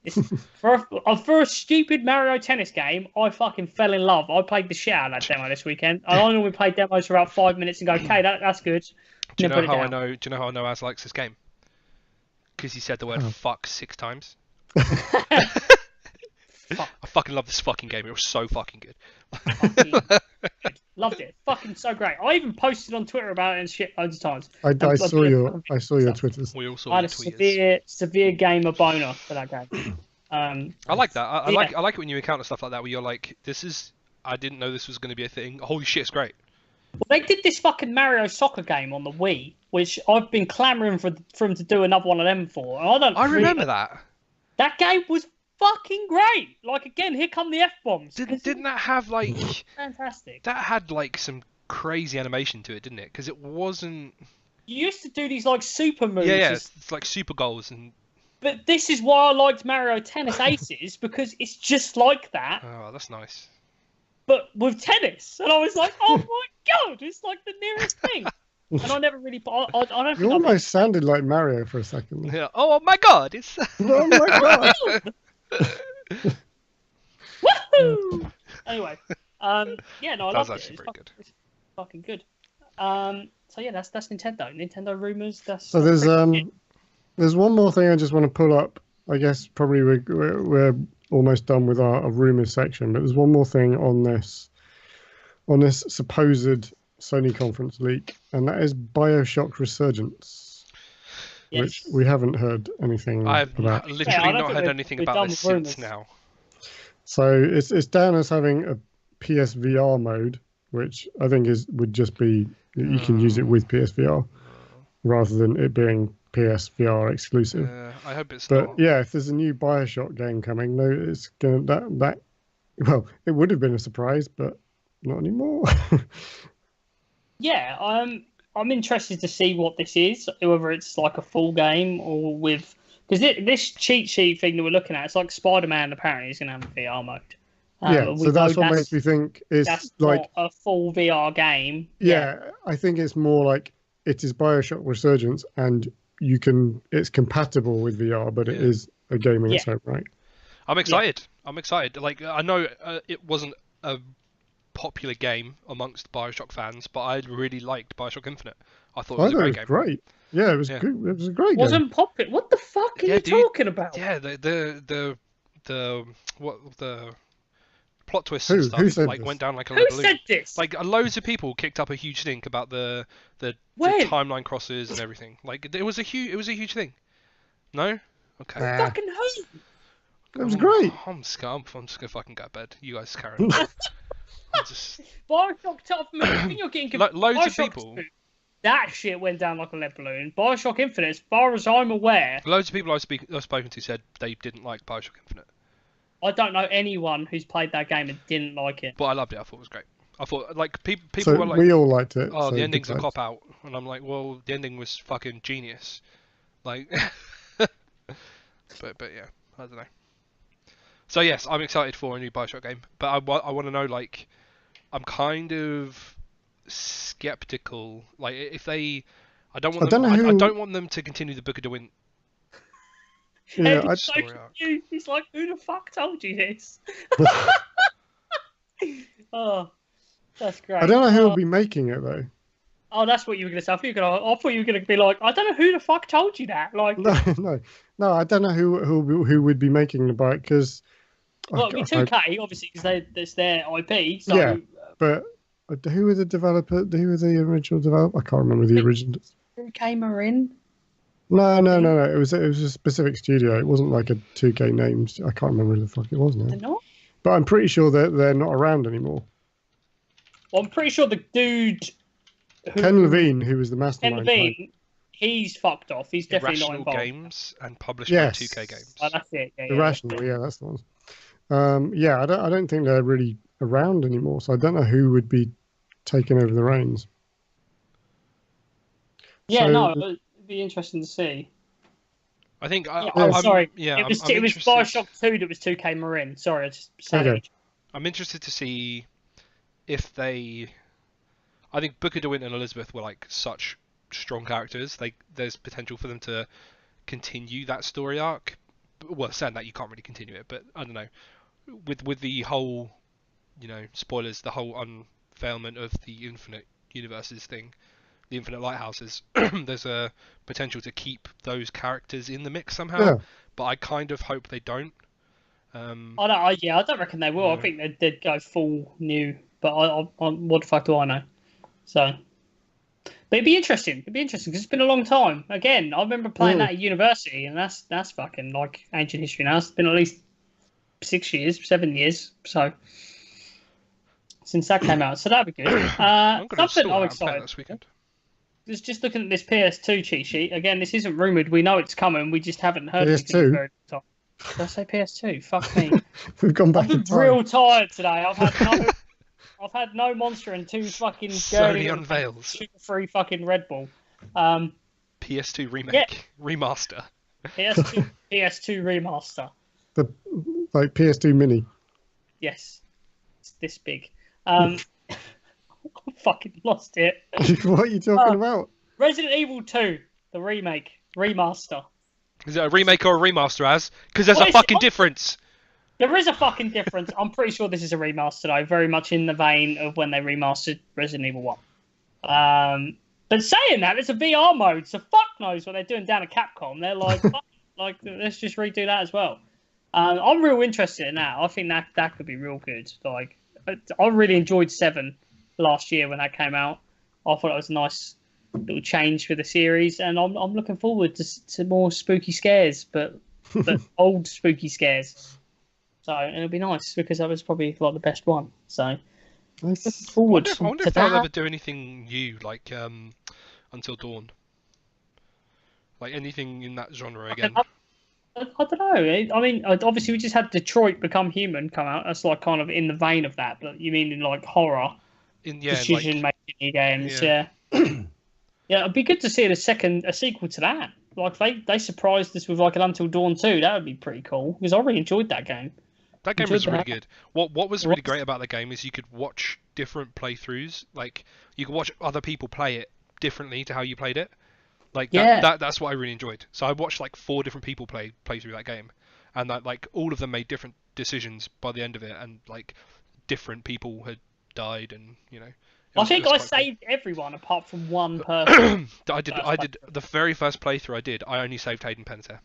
It's, for a stupid Mario Tennis game, I fucking fell in love. I played the shit out of that demo this weekend. I normally play demos for about 5 minutes and go, okay, that's good. Do you know how I know? Do you know how I know Az likes this game? Because he said the word "fuck" 6 times. I fucking love this fucking game. It was so fucking good. Loved it. Fucking so great. I even posted on Twitter about it and shit loads of times. I saw your Twitters. We all saw I had a severe gamer boner for that game. I like that. I like it when you encounter stuff like that where you're like, this is. I didn't know this was going to be a thing. Holy shit, it's great. Well, they did this fucking Mario soccer game on the Wii, which I've been clamouring for them to do another one of them for. And I remember that. That game was fucking great. Like, again, here come the F-bombs. Didn't that have, like... Fantastic. That had, like, some crazy animation to it, didn't it? Because it wasn't... You used to do these, like, super moves. Yeah, it's like super goals and... But this is why I liked Mario Tennis Aces, because it's just like that. Oh, that's nice. But with tennis. And I was like, oh my god, it's like the nearest thing. And I never really... I don't You almost sounded like Mario for a second. Yeah. Oh my god, it's... Oh my god! Woohoo! Anyway, yeah, no, I love it. It's fucking good. So yeah, that's Nintendo. Nintendo rumors. So there's one more thing I just want to pull up. I guess probably we're almost done with our rumors section, but there's one more thing on this supposed Sony conference leak, and that is Bioshock Resurgence, which we haven't heard anything about. I've literally not heard anything about this since now. So it's down as having a PSVR mode, which I think would just be you can use it with PSVR rather than it being PSVR exclusive. I hope it's but not. Yeah, if there's a new Bioshock game coming, no, it's gonna that. Well, it would have been a surprise, but not anymore. Yeah, I'm interested to see what this is, whether it's like a full game or with because this cheat sheet thing that we're looking at, it's like Spider-Man. Apparently, is going to have a VR mode. So that's what makes me think it's like not a full VR game. Yeah, I think it's more like it is Bioshock Resurgence, and it's compatible with VR, but it is a game in its own right. I'm excited. I'm excited. Like, I know it wasn't a popular game amongst Bioshock fans, but I really liked Bioshock Infinite. I thought it was a great game. Great. Yeah, it was good. It was a great game. Wasn't popular. What the fuck are you talking about? Yeah, the plot twists and stuff like went down like a balloon. Who said this? Like, loads of people kicked up a huge stink about the timeline crosses and everything. Like, it was a huge thing. No? Okay. Fucking who? It was great. I'm just gonna fucking go to bed. You guys carry on. Bioshock tough move. I think you're getting loads of people. That shit went down like a lead balloon. Bioshock Infinite, as far as I'm aware. Loads of people I've spoken to said they didn't like Bioshock Infinite. I don't know anyone who's played that game and didn't like it. But I loved it. I thought it was great. I thought, like, people were like... we all liked it. Oh, the ending's a cop-out. And I'm like, well, the ending was fucking genius. Like... but yeah, I don't know. So yes, I'm excited for a new Bioshock game. But I want to know, like... I'm kind of skeptical. Like, if they... I don't want them to continue the Book of the Wind. Yeah, he's so confused. He's like, who the fuck told you this? Oh, that's great. I don't know who will be making it though. Oh, that's what you were going to say. I thought you were going to be like, I don't know who the fuck told you that. Like, no, I don't know who would be making the bike because. Well, it'd be 2K obviously because it's their IP. So... Yeah, but Who were the developer? Who were the original developer? I can't remember the original. Who came in? No. It was a specific studio. It wasn't like a 2K name. I can't remember who the fuck it was now. They're not? But I'm pretty sure that they're not around anymore. Well, I'm pretty sure the dude Ken Levine, who was the mastermind. Ken Levine, he's fucked off. He's definitely not involved. Games and published by 2K Games. Oh, that's it. Yeah, Irrational, yeah, that's the one. Yeah, I don't think they're really around anymore, so I don't know who would be taking over the reins. Yeah, so, no, it'd be interesting to see. I think. Sorry. Yeah, it was Bioshock 2 that was 2K Marin. Sorry, I just said it. I'm interested to see if they. I think Booker DeWitt and Elizabeth were like such strong characters. There's potential for them to continue that story arc. Well, saying that, you can't really continue it, but I don't know. With the whole, spoilers, the whole unveilment of the Infinite Universes thing, the Infinite Lighthouses, there's a potential to keep those characters in the mix somehow. Yeah. But I kind of hope they don't. I don't reckon they will. Yeah. I think they'd go full new, but I what the fuck do I know? So, but it'd be interesting. Because it's been a long time. Again, I remember playing that at university, and that's fucking like ancient history now. It's been at least 7 years. So since that came out, so that'd be good. Something I'm excited. This weekend. Just looking at this PS2 cheat sheet again. This isn't rumored. We know it's coming. We just haven't heard it. PS2. Did I say PS2? Fuck me. We've gone back. I'm real tired today. I've had no Monster and 2 fucking Sony unveils sugar-free fucking Red Bull. PS2 remake, remaster. PS2 remaster. The PS2 mini. Yes, it's this big. I fucking lost it. What are you talking about? Resident Evil 2, the remaster. Is it a remake or a remaster, Az? Because there's a fucking difference. There is a fucking difference. I'm pretty sure this is a remaster, though, very much in the vein of when they remastered Resident Evil 1. But saying that, it's a VR mode, so fuck knows what they're doing down at Capcom. They're like, let's just redo that as well. I'm real interested in that. I think that could be real good. Like, I really enjoyed 7 last year when that came out. I thought it was a nice little change for the series, and I'm looking forward to more spooky scares, but old spooky scares. So it'll be nice because that was probably like the best one. So looking forward. I wonder if they'll ever do anything new like Until Dawn, like anything in that genre again. I don't know. I mean, obviously we just had Detroit Become Human come out. That's like kind of in the vein of that. But you mean in like horror, decision making games? Yeah. Yeah, it'd be good to see a sequel to that. Like they surprised us with like an Until Dawn 2. That would be pretty cool because I really enjoyed that game. That game was really good. What was really great about the game is you could watch different playthroughs. Like you could watch other people play it differently to how you played it. Like that's what I really enjoyed. So I watched like 4 different people play through that game, and that like all of them made different decisions by the end of it, and like different people had died, and I think I saved everyone apart from one person. I did the very first playthrough I only saved Hayden Panettiere.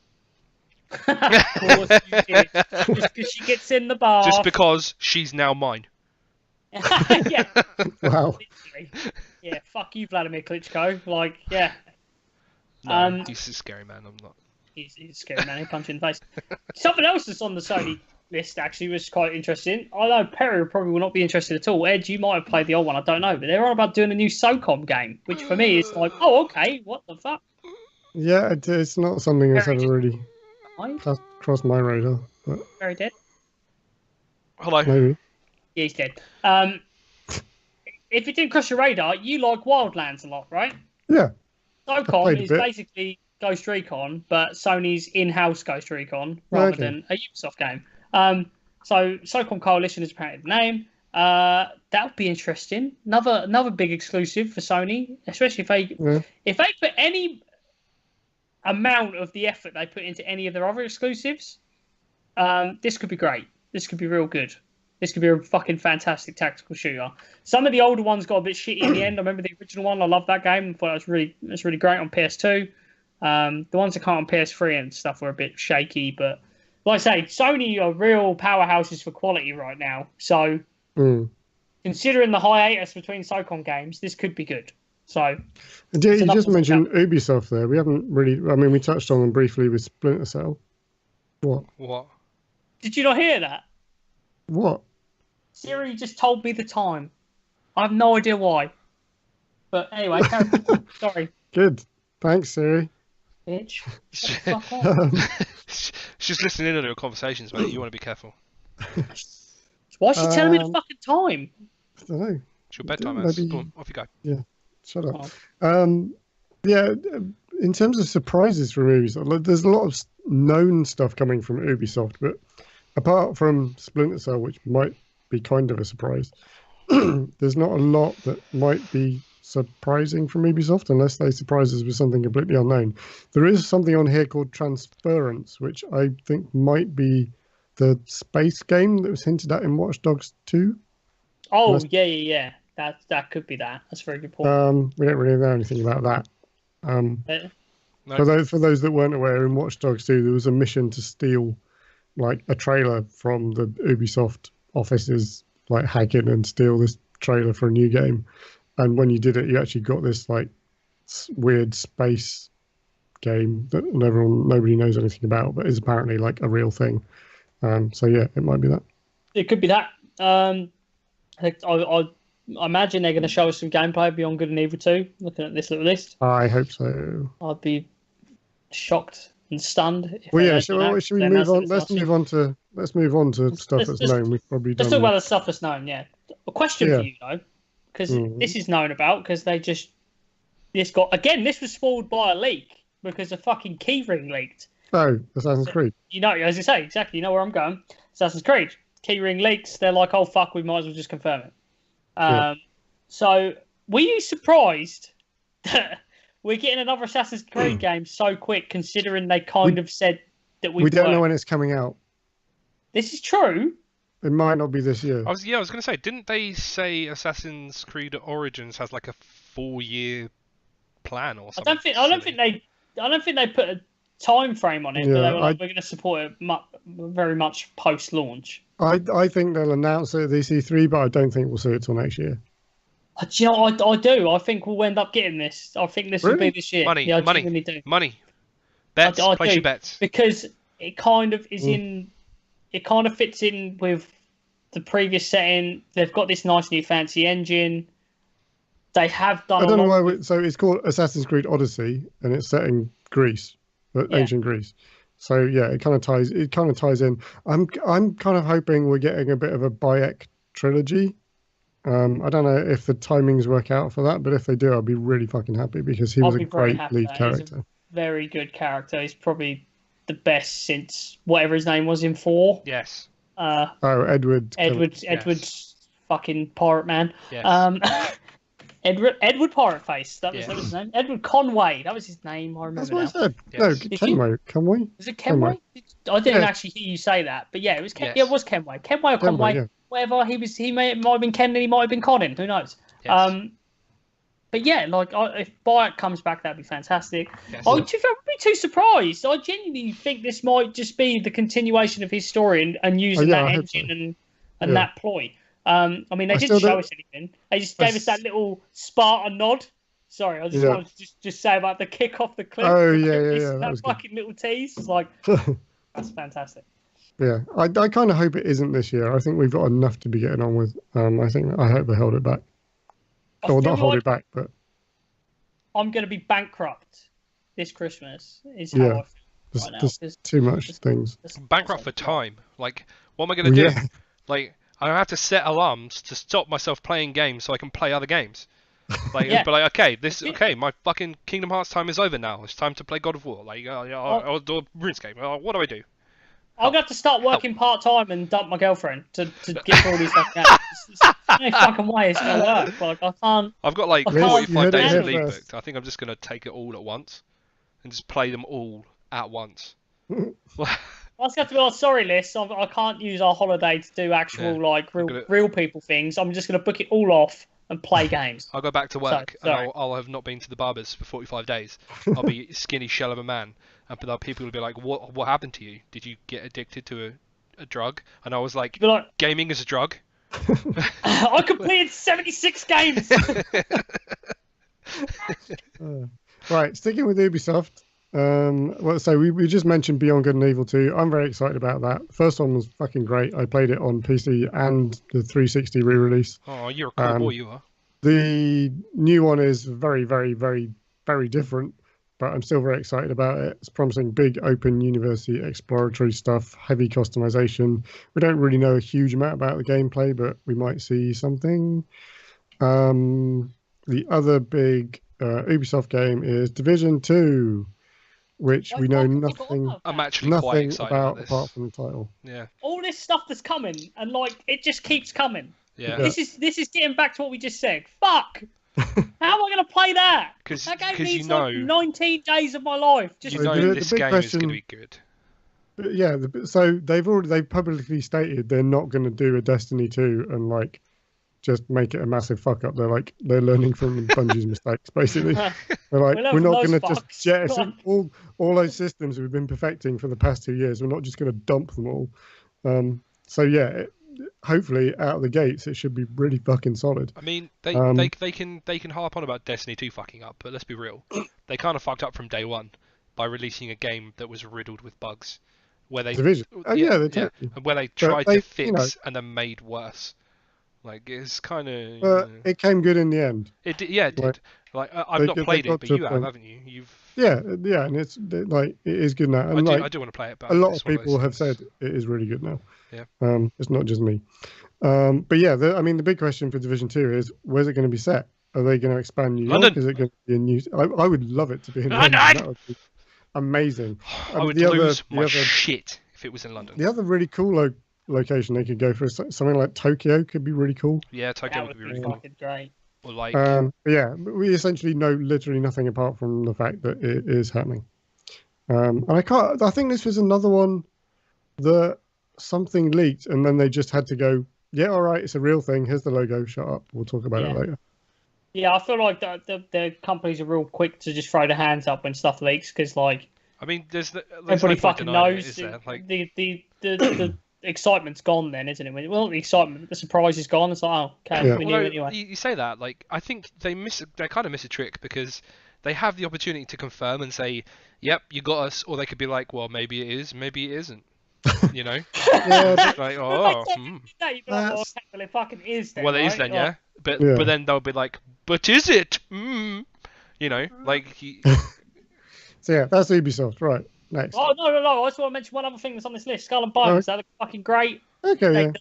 Of course you did. Just because she gets in the bar. Just because she's now mine. Yeah. Wow. Literally. Yeah, fuck you, Vladimir Klitschko. Like, yeah. No, he's a scary man. I'm not. He's a scary man. He'll punch you in the face. Something else that's on the Sony list actually was quite interesting. I know Perry probably will not be interested at all. Ed, you might have played the old one. I don't know, but they're on about doing a new SOCOM game, which for me is like, oh, okay, what the fuck? Yeah, it's not something that's ever really crossed my radar. But Very dead. Hello. Maybe. Yeah, he's dead. If it didn't cross your radar, you like Wildlands a lot, right? Yeah. SOCOM is basically Ghost Recon, but Sony's in-house Ghost Recon rather than a Ubisoft game. So SOCOM Coalition is apparently the name. That would be interesting. Another big exclusive for Sony, especially if they put any amount of the effort they put into any of their other exclusives. This could be great. This could be real good. This could be a fucking fantastic tactical shooter. Some of the older ones got a bit shitty in the end. I remember the original one. I loved that game. I thought it was really great on PS2. The ones that can't on PS3 and stuff were a bit shaky, but like I say, Sony are real powerhouses for quality right now. So considering the hiatus between SOCOM games, this could be good. So, you just mentioned Ubisoft there. We haven't really. I mean, we touched on them briefly with Splinter Cell. What? Did you not hear that? What? Siri just told me the time. I have no idea why. But anyway, sorry. Good. Thanks, Siri. Bitch. She's listening in on your conversations, mate. You want to be careful. Why is she telling me the fucking time? I don't know. It's your bedtime, man. Go on, off you go. Yeah. Shut up. Yeah, in terms of surprises from Ubisoft, there's a lot of known stuff coming from Ubisoft, but apart from Splinter Cell, which might be kind of a surprise, there's not a lot that might be surprising from Ubisoft unless they surprise us with something completely unknown. There is something on here called Transference, which I think might be the space game that was hinted at in Watch Dogs 2. Oh, yeah. That could be that. That's a very good point. We don't really know anything about that. No. For those that weren't aware, in Watch Dogs 2, there was a mission to steal like a trailer from the Ubisoft offices, like hack in and steal this trailer for a new game. And when you did it, you actually got this like weird space game that nobody knows anything about, but is apparently like a real thing. So yeah, it might be that. It could be that. I imagine they're going to show us some gameplay beyond Good and Evil 2. Looking at this little list, I hope so. I'd be shocked and stunned. Well, yeah. Should we move on? Let's move on to stuff that's known. We've probably done. Let's talk about the stuff that's known. Yeah. A question for you though, because this is known about because this was spawned by a leak because a fucking keyring leaked. Oh, Assassin's Creed. You know, as you say, exactly. You know where I'm going. Assassin's Creed. Keyring leaks. They're like, oh fuck, we might as well just confirm it. So, were you surprised that we're getting another Assassin's Creed game so quick, considering they kind of said that we don't know when it's coming out. This is true. It might not be this year. I was going to say, didn't they say Assassin's Creed Origins has like a 4-year plan or something? I don't think they put a time frame on it, but they were like, we're going to support it very much post-launch. I think they'll announce it at this E3, but I don't think we'll see it till next year. Do you know, I do. I think we'll end up getting this. I think this will be this year. Money. Bets. Place your bets. Because it kind of is in. It kind of fits in with the previous setting. They've got this nice new fancy engine. They have done. I don't know why. So it's called Assassin's Creed Odyssey, and it's set in Greece, ancient Greece. So yeah, it kind of ties in. I'm kind of hoping we're getting a bit of a Bayek trilogy. I don't know if the timings work out for that, but if they do, I'll be really fucking happy because he was a great lead character. He's a very good character. He's probably the best since whatever his name was in 4. Yes. Edward. Edward's fucking pirate man. Yes. Edward Pirate Face. That was his name. Edward Conway. That was his name. I remember. That's what I said. Yes. No, Conway. Was it Kenway? I didn't actually hear you say that, but yeah, it was. It was Kenway. Kenway or Conway. Yeah. Whatever. He might have been Ken and he might have been Conan. Who knows? Yes. But yeah, like if Bayek comes back, that'd be fantastic. Yes. I wouldn't be too surprised. I genuinely think this might just be the continuation of his story and using that engine and that ploy. I mean, they didn't show us anything. They just gave us that little Spartan nod. Sorry, I just wanted to just say about the kick off the cliff. Oh, yeah. That fucking good. Little tease. It's like, that's fantastic. Yeah, I kind of hope it isn't this year. I think we've got enough to be getting on with. I hope they hold it back. Or not hold it back, but... I'm going to be bankrupt this Christmas, is how I feel right now. There's too much things. Bankrupt for time. Like, what am I going to do? Like... I have to set alarms to stop myself playing games so I can play other games. Like, but okay, my fucking Kingdom Hearts time is over now. It's time to play God of War. Like, or RuneScape. What do I do? I'm going to have to start working part-time and dump my girlfriend to get all these fucking games. There's no fucking way it's going to work. Like, I can't... I've got like 45 days of leave booked. I think I'm just going to take it all at once and just play them all at once. I was going to be on sorry list. I can't use our holiday to do actual real people things. I'm just going to book it all off and play games. I'll go back to work and I'll have not been to the barbers for 45 days. I'll be a skinny shell of a man, and people will be like, "What happened to you? Did you get addicted to a drug?" And I was like, "Gaming is a drug." I completed 76 games. Right, sticking with Ubisoft. So we just mentioned Beyond Good and Evil 2. I'm very excited about that. First one was fucking great. I played it on PC and the 360 re-release. Oh, you're a cool boy, you are. The new one is very, very, very, very different, but I'm still very excited about it. It's promising big open university exploratory stuff, heavy customization. We don't really know a huge amount about the gameplay, but we might see something. The other big Ubisoft game is Division 2, which we know nothing. I'm actually quite excited about this. Apart from the title. Yeah. All this stuff that's coming, and like it just keeps coming. Yeah. This is getting back to what we just said. Fuck. How am I going to play that? Because that game you needs know, like 19 days of my life. Just you know this game is going to be good. Yeah. So they've publicly stated they're not going to do a Destiny 2 and like just make it a massive fuck up. They're learning from Bungie's mistakes, basically. They're like, we're not going to just jettison all those systems we've been perfecting for the past 2 years. We're not just going to dump them all. So yeah, hopefully out of the gates it should be really fucking solid. I mean, they can harp on about Destiny 2 fucking up, but let's be real, they kind of fucked up from day one by releasing a game that was riddled with bugs, where they Division. Where they tried to fix and then made worse. Like it's kind of. It came good in the end. It did, yeah, it did. Like I've not played it, but you have, haven't you? You've. Yeah, and it's like it is good now. And I do want to play it. But a lot of people have said it is really good now. Yeah. It's not just me. But yeah, the big question for Division 2 is where's it going to be set? Are they going to expand New York? Is it going to be in New? I would love it to be in London. That would be amazing. I would lose my shit if it was in London. The other really cool location they could go for is something like Tokyo. Could be really cool. Yeah, Tokyo would be really cool. Great. Or like. Yeah, we essentially know literally nothing apart from the fact that it is happening. And I think this was another one that something leaked and then they just had to go, yeah, all right, it's a real thing. Here's the logo. Shut up. We'll talk about it later. Yeah, I feel like the companies are real quick to just throw their hands up when stuff leaks because, like, I mean, there's everybody fucking knows the excitement's gone then, isn't it? Well, not the excitement, the surprise is gone. It's like, oh, okay, we knew anyway. You say that, like, I think they kind of miss a trick because they have the opportunity to confirm and say, yep, you got us, or they could be like, well, maybe it is, maybe it isn't. You know? Yeah, like, well, it fucking is then. Well, it is then, yeah. But then they'll be like, but is it? You know, like. So yeah, that's Ubisoft, right? Next. Oh no! I just want to mention one other thing that's on this list. Skull and Bones. That looks fucking great. Okay.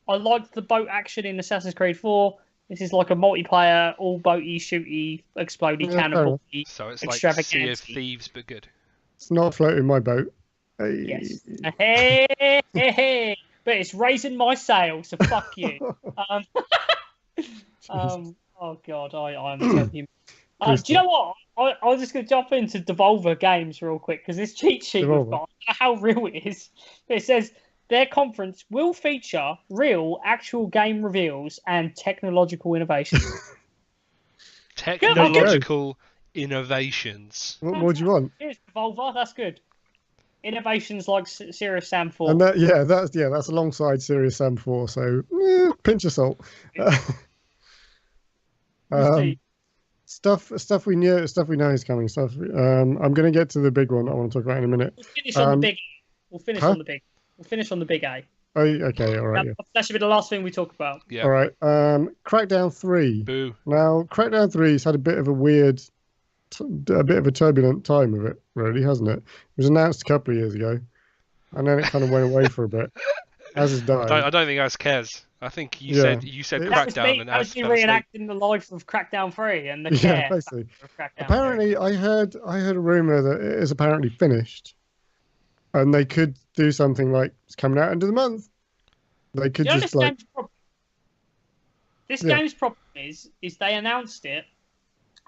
I liked the boat action in Assassin's Creed 4. This is like a multiplayer, all boaty, shooty, explodey, cannibal. So it's like Sea of Thieves, but good. It's not floating my boat. Hey. Yes. Hey. But it's raising my sail, so fuck you. Oh god, I'm so human. Do you know what? I was just going to jump into Devolver Games real quick because this cheat sheet we've got, I don't know how real it is. But it says their conference will feature real, actual game reveals and technological innovations. Technological innovations. What do you want? Here's Devolver. That's good. Innovations like Serious Sam 4. And that's alongside Serious Sam 4. So pinch of salt. Stuff we know is coming. I'm going to get to the big one I want to talk about in a minute. We'll finish on the big. We'll finish on the big A. Oh, okay, all right. That should be the last thing we talk about. Yeah. All right. Crackdown 3. Boo. Now, Crackdown 3's had a bit of a turbulent time of it, really, hasn't it? It was announced a couple of years ago, and then it kind of went away for a bit. As is dying. I don't think Az cares. I think you said Crackdown and Az fell asleep. Reenacting the life of Crackdown 3 and the care. Basically. Apparently, 3. I heard a rumor that it is apparently finished, and they could do something like it's coming out end of the month. They could just like. This game's problem is they announced it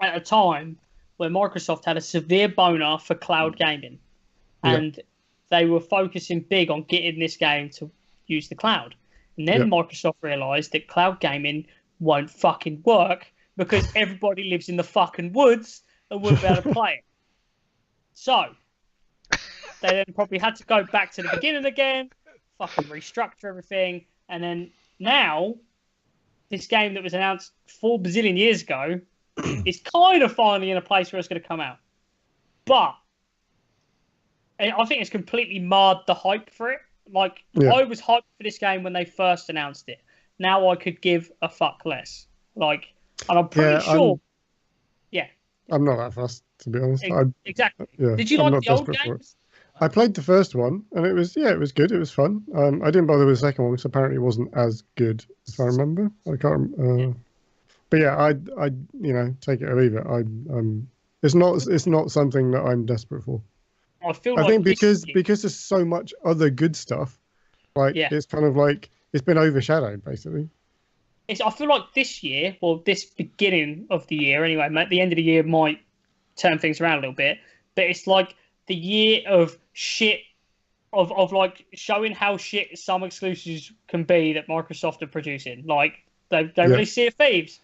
at a time where Microsoft had a severe boner for cloud gaming, and they were focusing big on getting this game to use the cloud. And then Microsoft realised that cloud gaming won't fucking work because everybody lives in the fucking woods and wouldn't be able to play it. So, they then probably had to go back to the beginning again, fucking restructure everything, and then now this game that was announced 4 bazillion years ago is kind of finally in a place where it's going to come out. But I think it's completely marred the hype for it. Like, I was hyped for this game when they first announced it. Now I could give a fuck less. Like, and I'm pretty sure. I'm not that fussed, to be honest. Exactly. Did you like the old games? I played the first one, and it was good. It was fun. I didn't bother with the second one, because apparently it wasn't as good, if I remember. I can't. But yeah, I take it or leave it. It's not something that I'm desperate for. I think because there's so much other good stuff, like it's kind of like it's been overshadowed basically. I feel like this year, well, this beginning of the year anyway, the end of the year might turn things around a little bit, but it's like the year of shit, of like showing how shit some exclusives can be that Microsoft are producing. Like they released Sea of Thieves,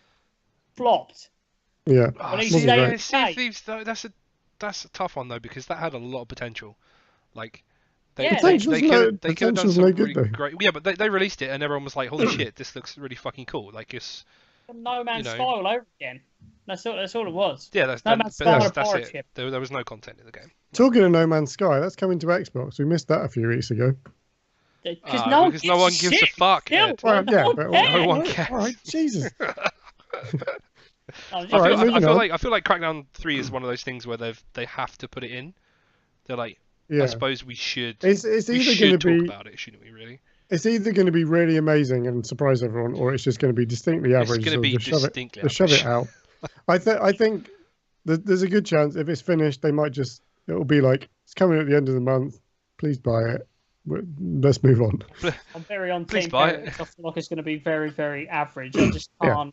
flopped. Yeah, Sea of Thieves though, that's a tough one though, because that had a lot of potential. Like they could have done some really great. Yeah, but they released it and everyone was like, "Holy shit, this looks really fucking cool!" Like it's No Man's Sky all over again. That's all it was. Yeah, that's it. There was no content in the game. Talking of No Man's Sky, that's coming to Xbox. We missed that a few weeks ago. Because no one gives a fuck. No one cares. All right, Jesus. I feel like Crackdown 3 is one of those things where they have to put it in. They're like, I suppose we should. It's either going to be about it, shouldn't we? Really? It's either going to be really amazing and surprise everyone, or it's just going to be distinctly average. It's going to be distinctly average. Shove it out. I think there's a good chance if it's finished, it'll be like, it's coming at the end of the month. Please buy it. Let's move on. I'm very on team. I feel like it's going to be very, very average. I just can't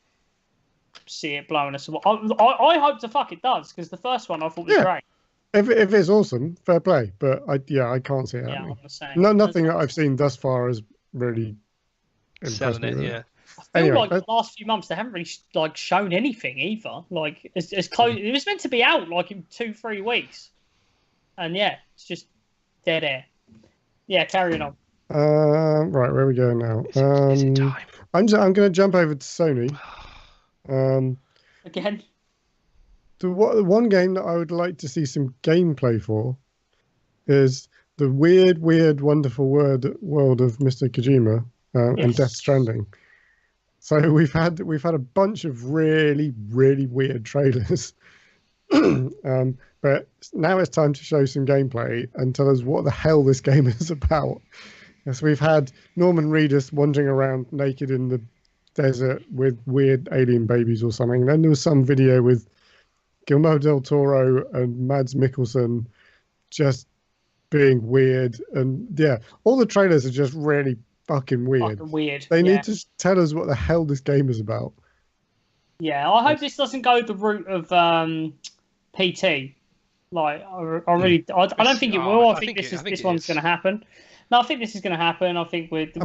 see it blowing us away. I hope the fuck it does, because the first one I thought was great. If it's awesome, fair play. But I can't see it happening. Nothing that I've seen thus far has really impressed me. Yeah. I feel like the last few months they haven't really shown anything either. Like it's close. It was meant to be out like in 2-3 weeks, and it's just dead air. Yeah, carrying on. Right, where are we going now? Is it time? I'm going to jump over to Sony. Again. The one game that I would like to see some gameplay for is the weird, wonderful world of Mr. Kojima and Death Stranding. So we've had a bunch of really, really weird trailers, but now it's time to show some gameplay and tell us what the hell this game is about. Yes, we've had Norman Reedus wandering around naked in the desert with weird alien babies or something. Then there was some video with Guillermo del Toro and Mads Mikkelsen just being weird, and all the trailers are just really fucking weird. They need to tell us what the hell this game is about. Yeah, I hope this doesn't go the route of PT. Like, I don't think it will. I think this one's going to happen. No, I think this is going to happen. I think they've been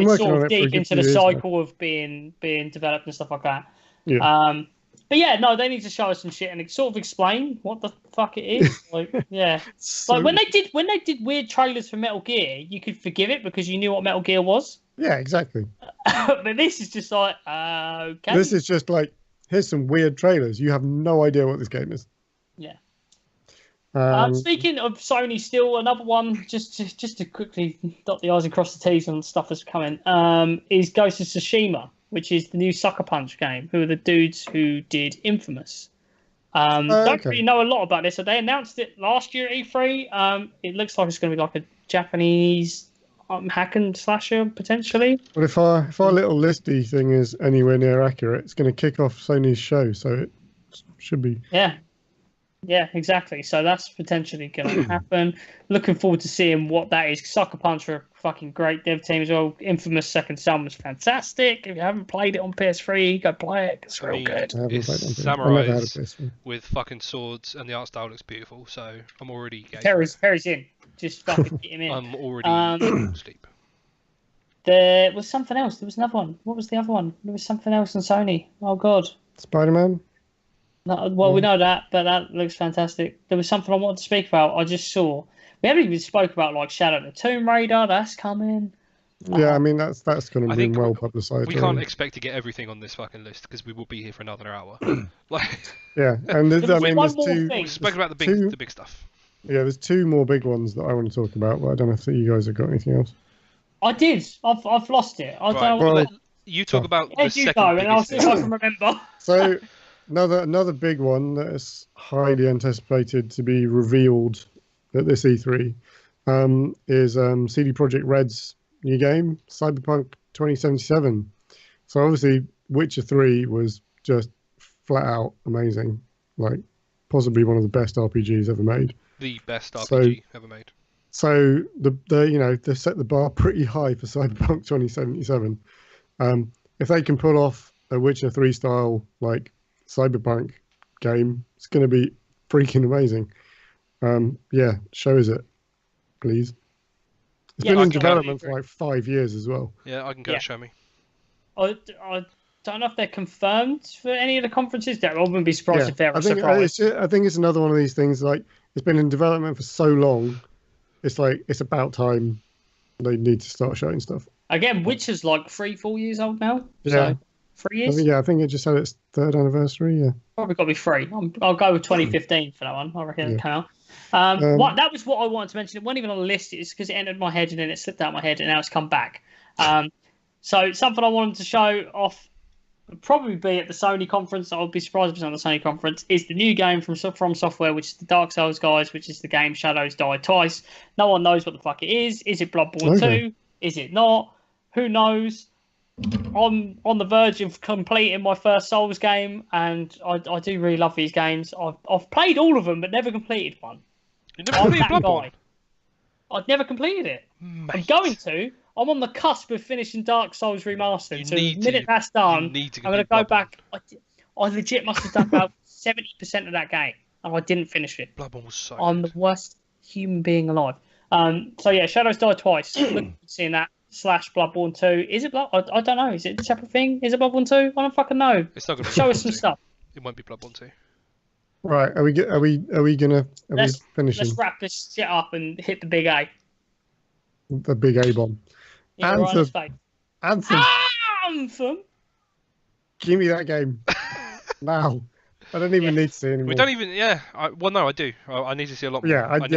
working on it deep into the cycle of being developed and stuff like that. Yeah. But they need to show us some shit and sort of explain what the fuck it is. Like, like when they did weird trailers for Metal Gear, you could forgive it because you knew what Metal Gear was. Yeah, exactly. But this is just like, okay. This is just like, here's some weird trailers. You have no idea what this game is. Yeah. Speaking of Sony, still another one, just to quickly dot the I's and cross the T's on stuff that's coming, is Ghost of Tsushima, which is the new Sucker Punch game, who are the dudes who did Infamous. Don't really know a lot about this. So they announced it last year at E3. It looks like it's going to be like a Japanese hack and slasher, potentially. But if our little listy thing is anywhere near accurate, it's going to kick off Sony's show, so it should be... Yeah, exactly. So that's potentially going to happen. Looking forward to seeing what that is. Sucker Punch are a fucking great dev team as well. Infamous Second Son was fantastic. If you haven't played it on PS3, go play it. It's real good. It's samurais with fucking swords, and the art style looks beautiful. So I'm already. Perry's in. Just fucking get him in. I'm already asleep. There was something else. There was another one. What was the other one? There was something else on Sony. Oh God. Spider-Man. No, well, we know that, but that looks fantastic. There was something I wanted to speak about. I just saw. We haven't even spoke about like Shadow of the Tomb Raider. That's coming. Yeah, I mean that's kind of I been think well publicised. We can't expect to get everything on this fucking list because we will be here for another hour. Like, yeah, and there's, I mean, there's two. We've spoken about the big stuff. Yeah, there's two more big ones that I want to talk about, but I don't know if you guys have got anything else. I did. I've lost it. I don't know. Well, you talk about the second biggest and I'll see if I can remember. So another big one that is highly anticipated to be revealed at this E3 is CD Projekt Red's new game, Cyberpunk 2077. So obviously, Witcher 3 was just flat out amazing, like possibly one of the best RPGs ever made. The best RPG ever made. So they set the bar pretty high for Cyberpunk 2077. If they can pull off a Witcher 3 style like Cyberpunk game, it's going to be freaking amazing. Show us it, please. It's been in development for like 5 years as well. Yeah, I can go show me. I don't know if they're confirmed for any of the conferences. I wouldn't be surprised if they're surprised. I think it's another one of these things, like it's been in development for so long. It's like it's about time they need to start showing stuff. Again, Witcher's like 3-4 years old now. Yeah. So 3 years? I think it just had its 3rd anniversary, yeah. Probably got to be 3. I'll go with 2015 for that one. I reckon it came out. That was what I wanted to mention. It wasn't even on the list. It's because it entered my head and then it slipped out my head and now it's come back. So something I wanted to show off would probably be at the Sony conference. I would be surprised if it's on the Sony conference. Is the new game from Software, which is the Dark Souls guys, which is the game Shadows Die Twice. No one knows what the fuck it is. Is it Bloodborne 2? Is it not? Who knows? I'm on the verge of completing my first Souls game, and I do really love these games. I've played all of them, but never completed one. You never completed Bloodborne? I've never completed it. Mate. I'm going to. I'm on the cusp of finishing Dark Souls Remastered. So the minute that's done, I'm going to go back. I legit must have done about 70% of that game, and I didn't finish it. Bloodborne was so I'm the worst human being alive. Shadows Die Twice. Looking seeing that / Bloodborne 2. Is it I don't know. Is it a separate thing? Is it Bloodborne 2? I don't fucking know. It's not going to show us some stuff. It won't be Bloodborne 2. Right, are we finishing? Let's wrap this shit up and hit the big A. The big A bomb. Anthem. Give me that game now. I don't even need to see anymore. We don't even. Yeah. I do. I need to see a lot more. Yeah, I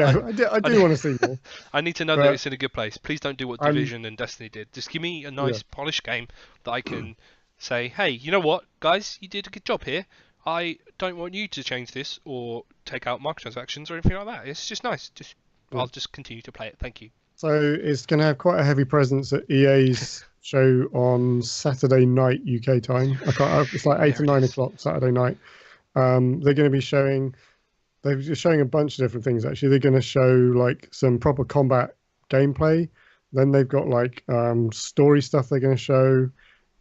do want to see more. I need to know that it's in a good place. Please don't do what Division and Destiny did. Just give me a nice polished game that I can say, hey, you know what, guys, you did a good job here. I don't want you to change this or take out microtransactions or anything like that. It's just nice. I'll just continue to play it. Thank you. So it's going to have quite a heavy presence at EA's show on Saturday night UK time. It's like 8 or 9 o'clock Saturday night. They're going to be showing. They're just showing a bunch of different things. Actually, they're going to show like some proper combat gameplay. Then they've got like story stuff they're going to show.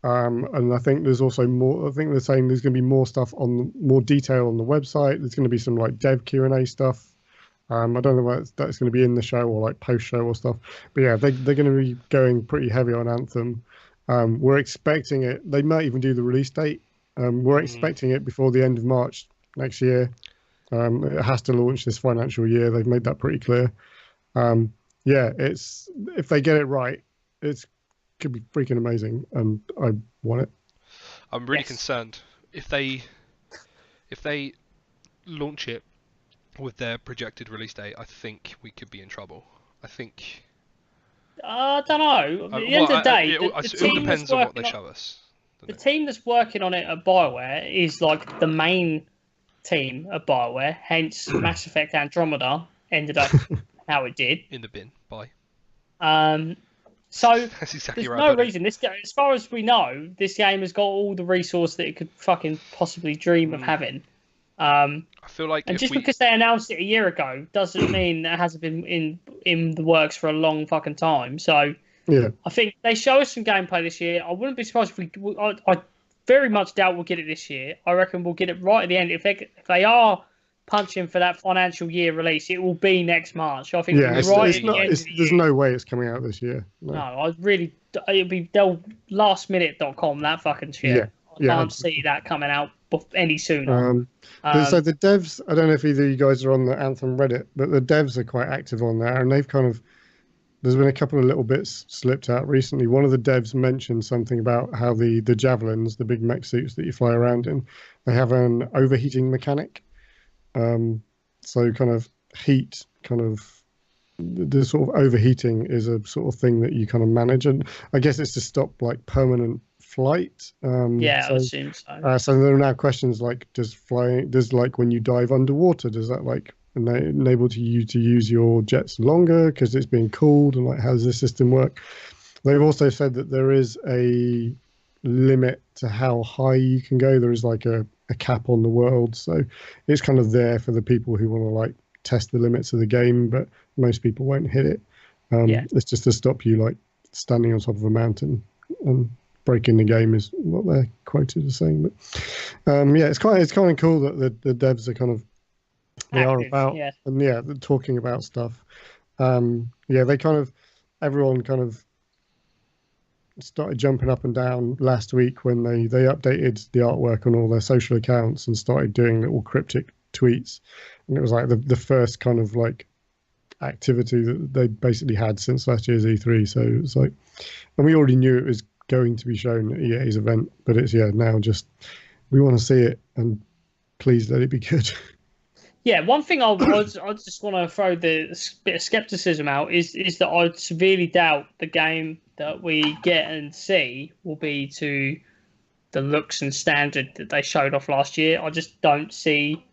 And I think there's also more. I think they're saying there's going to be more stuff more detail on the website. There's going to be some like dev Q&A stuff. I don't know whether that's going to be in the show or like post show or stuff. But yeah, they're going to be going pretty heavy on Anthem. We're expecting it. They might even do the release date. We're expecting it before the end of March next year. It has to launch this financial year. They've made that pretty clear. It's if they get it right, it could be freaking amazing, and I want it. I'm really concerned if they launch it with their projected release date. I think we could be in trouble. I think. I don't know. At the end of the day, it all depends on what they show us. The team that's working on it at BioWare is like the main team at BioWare. Hence, Mass Effect Andromeda ended up how it did. In the bin. Bye. So that's exactly there's right, no reason. This game, as far as we know, this game has got all the resource that it could fucking possibly dream of having. I feel like, and just because they announced it a year ago doesn't mean that it hasn't been in the works for a long fucking time. So yeah, I think they show us some gameplay this year. I wouldn't be surprised if I very much doubt we'll get it this year. I reckon we'll get it right at the end. If they are punching for that financial year release, it will be next March. I think there's no way it's coming out this year. No, I really, it'll be lastminute.com, that fucking shit. I can't see that coming out any sooner. So the devs, I don't know if either of you guys are on the Anthem Reddit, but the devs are quite active on there, and they've kind of there's been a couple of little bits slipped out recently. One of the devs mentioned something about how the javelins, the big mech suits that you fly around in, they have an overheating mechanic. So kind of heat, kind of the sort of overheating is a sort of thing that you kind of manage, and I guess it's to stop like permanent flight. Yeah, I assume so. So there are now questions like, does like when you dive underwater, does that like enable you to use your jets longer because it's being cooled, and like how does this system work? They've also said that there is a limit to how high you can go. There is like a cap on the world, so it's kind of there for the people who want to like test the limits of the game, but most people won't hit it. It's just to stop you like standing on top of a mountain and breaking the game is what they're quoted as saying. But it's kind of cool that the devs are kind of are about and they're talking about stuff. They kind of, everyone kind of started jumping up and down last week when they updated the artwork on all their social accounts and started doing little cryptic tweets, and it was like the first kind of like activity that they basically had since last year's E3. So it was like, and we already knew it was going to be shown at EA's event, but it's now just we want to see it, and please let it be good. Yeah, one thing I just want to throw the bit of skepticism out is that I severely doubt the game that we get and see will be to the looks and standard that they showed off last year. I just don't see.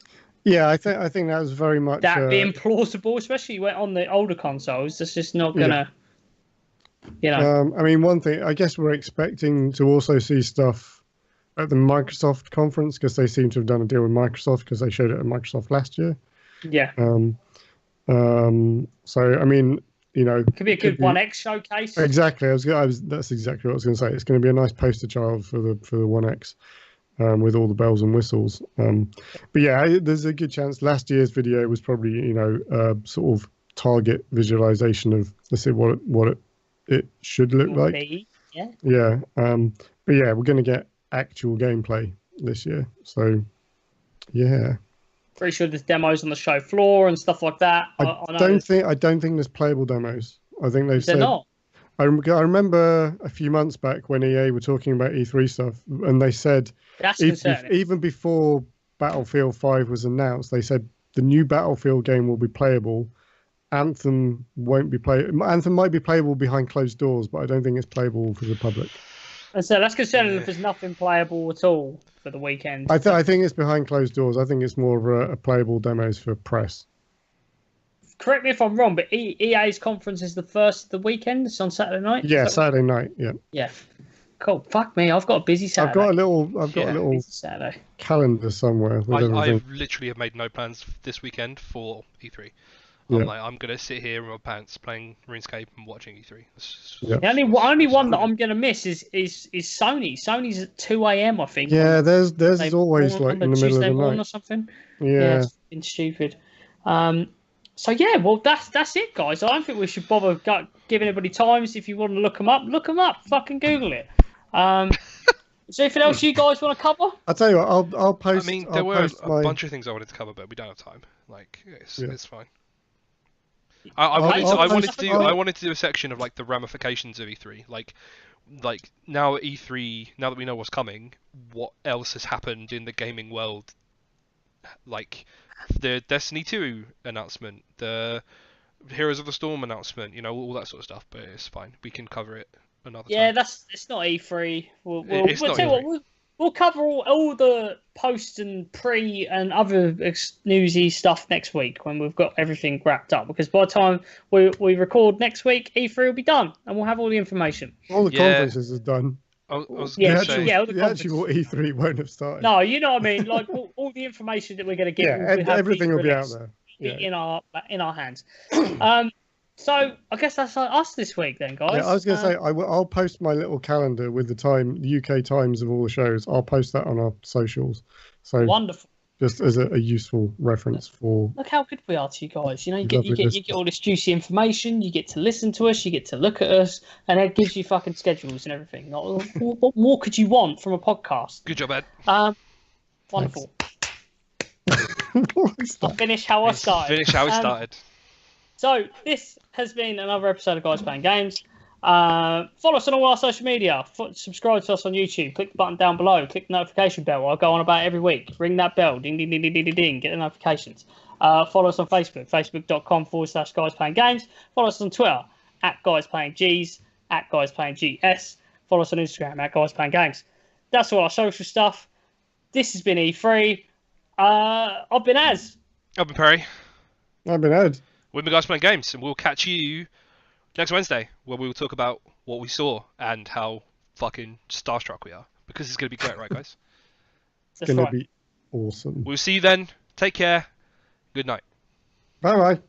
Yeah, I think that was very much that being plausible, especially on the older consoles. That's just not gonna, I mean, one thing I guess we're expecting to also see stuff at the Microsoft conference, because they seem to have done a deal with Microsoft because they showed it at Microsoft last year. Yeah. So I mean, it could be a good One X showcase. Exactly. That's exactly what I was going to say. It's going to be a nice poster child for the One X. With all the bells and whistles. But yeah, there's a good chance last year's video was probably, sort of target visualization of, let's say, what it should look like. Yeah. Yeah. But yeah, we're going to get actual gameplay this year. So, yeah. Pretty sure there's demos on the show floor and stuff like that. I don't think there's playable demos. I think they've said. They're not. I remember a few months back when EA were talking about E3 stuff, and they said even before Battlefield 5 was announced, they said the new Battlefield game will be playable. Anthem won't be playable. Anthem might be playable behind closed doors, but I don't think it's playable for the public. And so that's concerning if there's nothing playable at all for the weekend. I think it's behind closed doors. I think it's more of a playable demos for press. Correct me if I'm wrong, but EA's conference is the first of the weekend. It's on Saturday night. Yeah, Saturday night. Yeah. Yeah. Cool. Fuck me. I've got a busy Saturday. I've got a little Saturday calendar somewhere. I literally have made no plans this weekend for E3. I'm gonna sit here in my pants playing RuneScape and watching E3. Yeah. The only one that I'm gonna miss is Sony. Sony's at 2 a.m. I think. Yeah, there's always like in the middle Tuesday of the morning night or something. Yeah, it's been stupid. So yeah, well that's it, guys. I don't think we should bother giving everybody times. If you want to look them up. Fucking Google it. Is there anything else you guys want to cover? I'll tell you what. I'll post. I mean, there were a bunch of things I wanted to cover, but we don't have time. Like, it's fine. I wanted to do a section of like the ramifications of E3, like now E3, now that we know what's coming, what else has happened in the gaming world, like the Destiny 2 announcement, the Heroes of the Storm announcement, all that sort of stuff. But it's fine, we can cover it another time. Yeah, it's not E3. We'll cover all the post and pre and other newsy stuff next week when we've got everything wrapped up. Because by the time we record next week, E3 will be done and we'll have all the information. All the conferences are done. All the actual E3 won't have started. No, you know what I mean. Like all the information that we're going to get. Yeah, everything will be out there. In our hands. So I guess that's us this week then, guys. Yeah, I was going to say I'll post my little calendar with the UK times of all the shows. I'll post that on our socials. So wonderful. Just as a useful reference for. Look how good we are to you guys. You get all this juicy information. You get to listen to us. You get to look at us, and it gives you fucking schedules and everything. What more could you want from a podcast? Good job, Ed. Wonderful. I'll finish how I started. Finish how we started. So this has been another episode of Guys Playing Games. Follow us on all our social media. Subscribe to us on YouTube. Click the button down below. Click the notification bell. I'll go on about every week. Ring that bell. Ding, ding, ding, ding, ding, ding, ding. Get the notifications. Follow us on Facebook. Facebook.com/Guys Playing Games. Follow us on Twitter @GuysPlayingGs, @GuysPlayingGS. Follow us on Instagram @GuysPlayingGames. That's all our social stuff. This has been E3. I've been Az. I've been Perry. I've been Ed. We've been Guys Playing Games, and we'll catch you next Wednesday, where we will talk about what we saw and how fucking starstruck we are. Because it's going to be great, right, guys? It's going to be awesome. We'll see you then. Take care. Good night. Bye-bye.